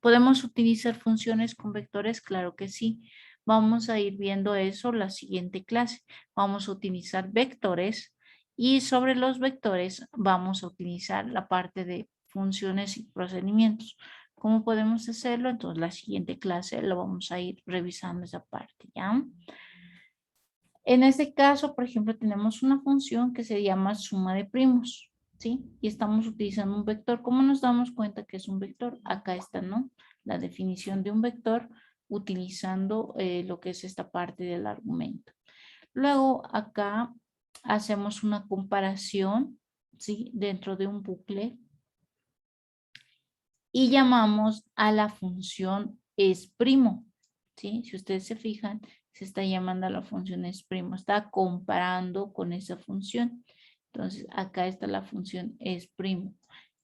¿Podemos utilizar funciones con vectores? Claro que sí. Vamos a ir viendo eso la siguiente clase. Vamos a utilizar vectores y sobre los vectores vamos a utilizar la parte de funciones y procedimientos. ¿Cómo podemos hacerlo? Entonces la siguiente clase lo vamos a ir revisando esa parte, ¿ya? En este caso, por ejemplo, tenemos una función que se llama suma de primos, ¿sí? Y estamos utilizando un vector. ¿Cómo nos damos cuenta que es un vector? Acá está, ¿no? La definición de un vector utilizando lo que es esta parte del argumento. Luego acá hacemos una comparación, ¿sí? Dentro de un bucle y llamamos a la función es primo, ¿sí? Si ustedes se fijan, se está llamando a la función es primo, está comparando con esa función. Entonces, acá está la función es primo.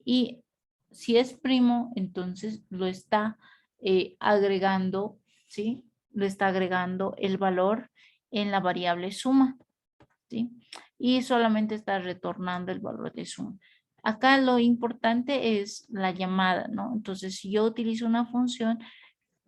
Y si es primo, entonces lo está agregando, ¿sí? Lo está agregando el valor en la variable suma, ¿sí? Y solamente está retornando el valor de suma. Acá lo importante es la llamada, ¿no? Entonces, si yo utilizo una función,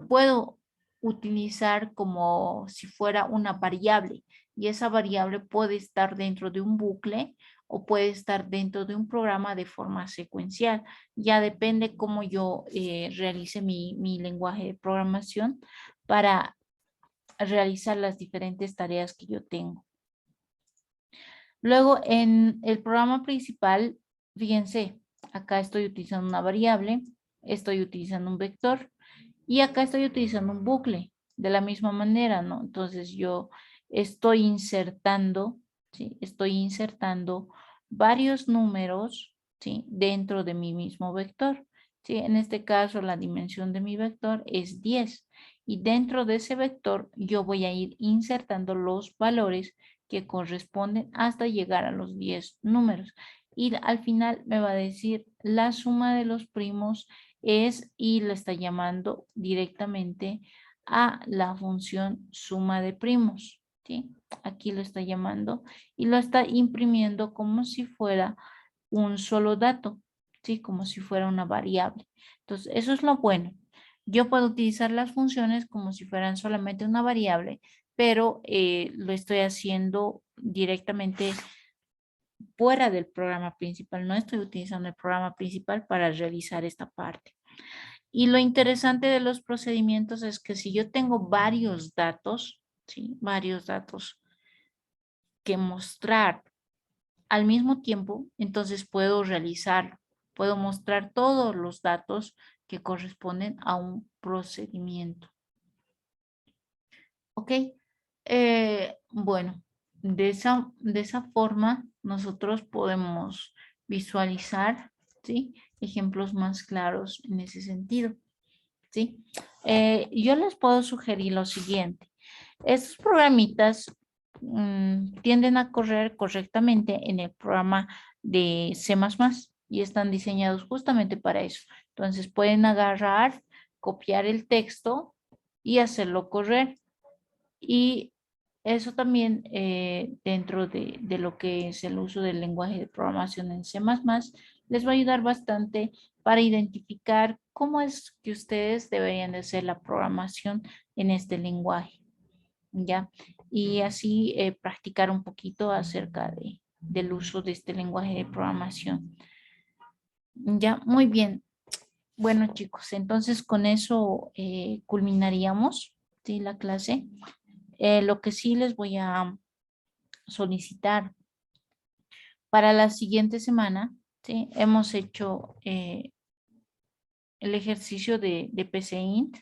puedo utilizar como si fuera una variable y esa variable puede estar dentro de un bucle o puede estar dentro de un programa de forma secuencial. Ya depende cómo yo realice mi lenguaje de programación para realizar las diferentes tareas que yo tengo. Luego en el programa principal, fíjense, acá estoy utilizando una variable, estoy utilizando un vector y acá estoy utilizando un bucle de la misma manera, ¿no? Entonces yo estoy insertando, ¿sí? Estoy insertando varios números, ¿sí? Dentro de mi mismo vector, ¿sí? En este caso la dimensión de mi vector es 10 y dentro de ese vector yo voy a ir insertando los valores que corresponden hasta llegar a los 10 números. Y al final me va a decir la suma de los primos es y le está llamando directamente a la función suma de primos, ¿sí? Aquí lo está llamando y lo está imprimiendo como si fuera un solo dato, ¿sí? Como si fuera una variable. Entonces, eso es lo bueno. Yo puedo utilizar las funciones como si fueran solamente una variable, pero lo estoy haciendo directamente fuera del programa principal. No estoy utilizando el programa principal para realizar esta parte. Y lo interesante de los procedimientos es que si yo tengo varios datos, ¿sí? Varios datos que mostrar al mismo tiempo, entonces puedo realizar, puedo mostrar todos los datos que corresponden a un procedimiento. ¿Ok? Bueno, de esa forma nosotros podemos visualizar, ¿sí? Ejemplos más claros en ese sentido, ¿sí? Yo les puedo sugerir lo siguiente. Estos programitas tienden a correr correctamente en el programa de C++ y están diseñados justamente para eso. Entonces pueden agarrar, copiar el texto y hacerlo correr. Y eso también dentro de lo que es el uso del lenguaje de programación en C++, les va a ayudar bastante para identificar cómo es que ustedes deberían de hacer la programación en este lenguaje, ¿ya? Y así practicar un poquito acerca del uso de este lenguaje de programación. Ya, muy bien. Bueno, chicos, entonces con eso culminaríamos, ¿sí? La clase. Lo que sí les voy a solicitar para la siguiente semana, ¿sí? Hemos hecho el ejercicio de PCInt.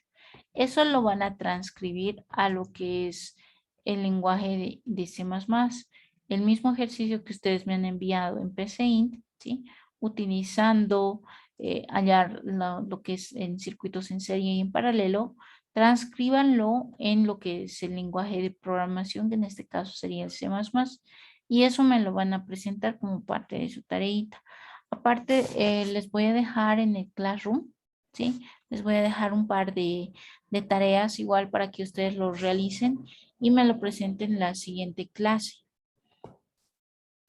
Eso lo van a transcribir a lo que es el lenguaje de C++. El mismo ejercicio que ustedes me han enviado en PCInt, ¿sí? Utilizando hallar lo que es en circuitos en serie y en paralelo, transcríbanlo en lo que es el lenguaje de programación, que en este caso sería el C++, y eso me lo van a presentar como parte de su tareita. Aparte, les voy a dejar en el Classroom, ¿sí? Les voy a dejar un par de tareas igual para que ustedes lo realicen y me lo presenten en la siguiente clase,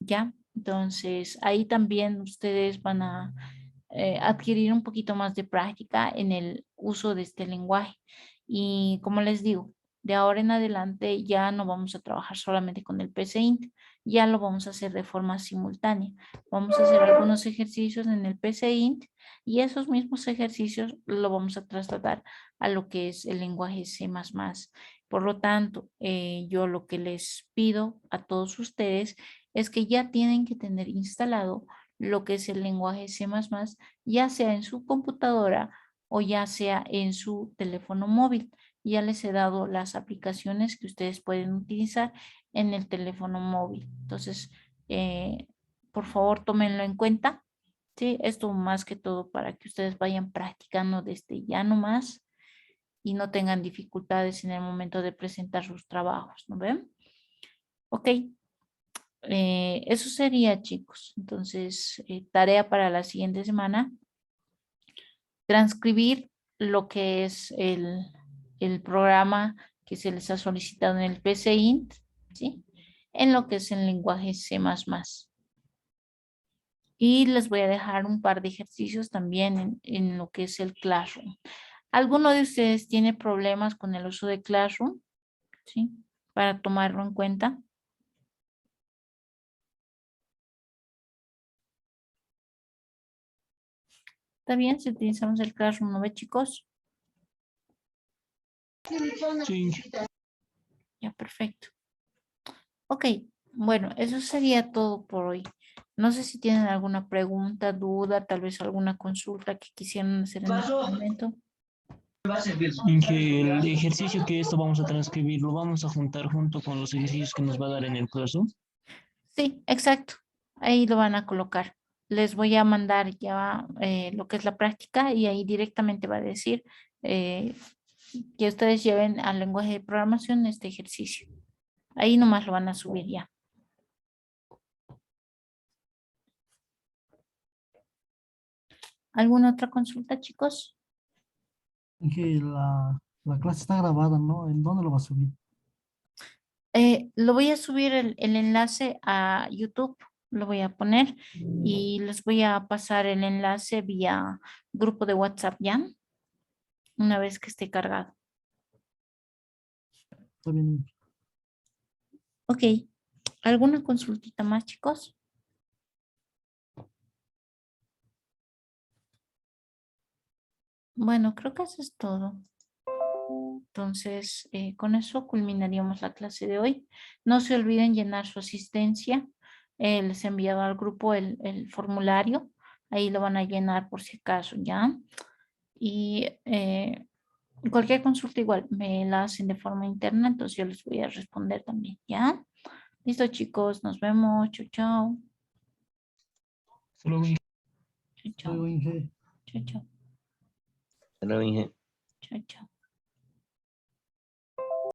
¿ya? Entonces, ahí también ustedes van a adquirir un poquito más de práctica en el uso de este lenguaje. Y como les digo, de ahora en adelante ya no vamos a trabajar solamente con el PCInt, ya lo vamos a hacer de forma simultánea. Vamos a hacer algunos ejercicios en el PCInt y esos mismos ejercicios lo vamos a trasladar a lo que es el lenguaje C++. Por lo tanto, yo lo que les pido a todos ustedes es que ya tienen que tener instalado lo que es el lenguaje C++, ya sea en su computadora o ya sea en su teléfono móvil. Ya les he dado las aplicaciones que ustedes pueden utilizar en el teléfono móvil. Entonces, por favor, tómenlo en cuenta. Sí, esto más que todo para que ustedes vayan practicando desde ya nomás y no tengan dificultades en el momento de presentar sus trabajos, ¿no ven? Ok, eso sería, chicos. Entonces, tarea para la siguiente semana, transcribir lo que es el programa que se les ha solicitado en el PCInt, ¿sí? En lo que es el lenguaje C++. Y les voy a dejar un par de ejercicios también en lo que es el Classroom. ¿Alguno de ustedes tiene problemas con el uso de Classroom? ¿Sí? Para tomarlo en cuenta. ¿Está bien si utilizamos el Classroom, no ve, chicos? Sí. Ya, perfecto. Ok, bueno, eso sería todo por hoy. No sé si tienen alguna pregunta, duda, tal vez alguna consulta que quisieran hacer en este momento. Inge, el ejercicio que esto vamos a transcribir, lo vamos a juntar junto con los ejercicios que nos va a dar en el curso. Sí, exacto. Ahí lo van a colocar. Les voy a mandar ya lo que es la práctica y ahí directamente va a decir eh, que ustedes lleven al lenguaje de programación este ejercicio. Ahí nomás lo van a subir ya. ¿Alguna otra consulta, chicos? Que la clase está grabada, ¿no? ¿En dónde lo va a subir? Lo voy a subir el enlace a YouTube, lo voy a poner y les voy a pasar el enlace vía grupo de WhatsApp ya, una vez que esté cargado. Está bien. Ok, ¿alguna consultita más, chicos? Bueno, creo que eso es todo. Entonces, con eso culminaríamos la clase de hoy. No se olviden llenar su asistencia. Les he enviado al grupo el formulario. Ahí lo van a llenar por si acaso, ¿ya? Y cualquier consulta igual me la hacen de forma interna, entonces yo les voy a responder también, ¿ya? Listo, chicos, nos vemos. Chau, chau. Solo Chau, chau. Luego, Inge. Chau, chau. Hasta luego, Inge. Chau, chau.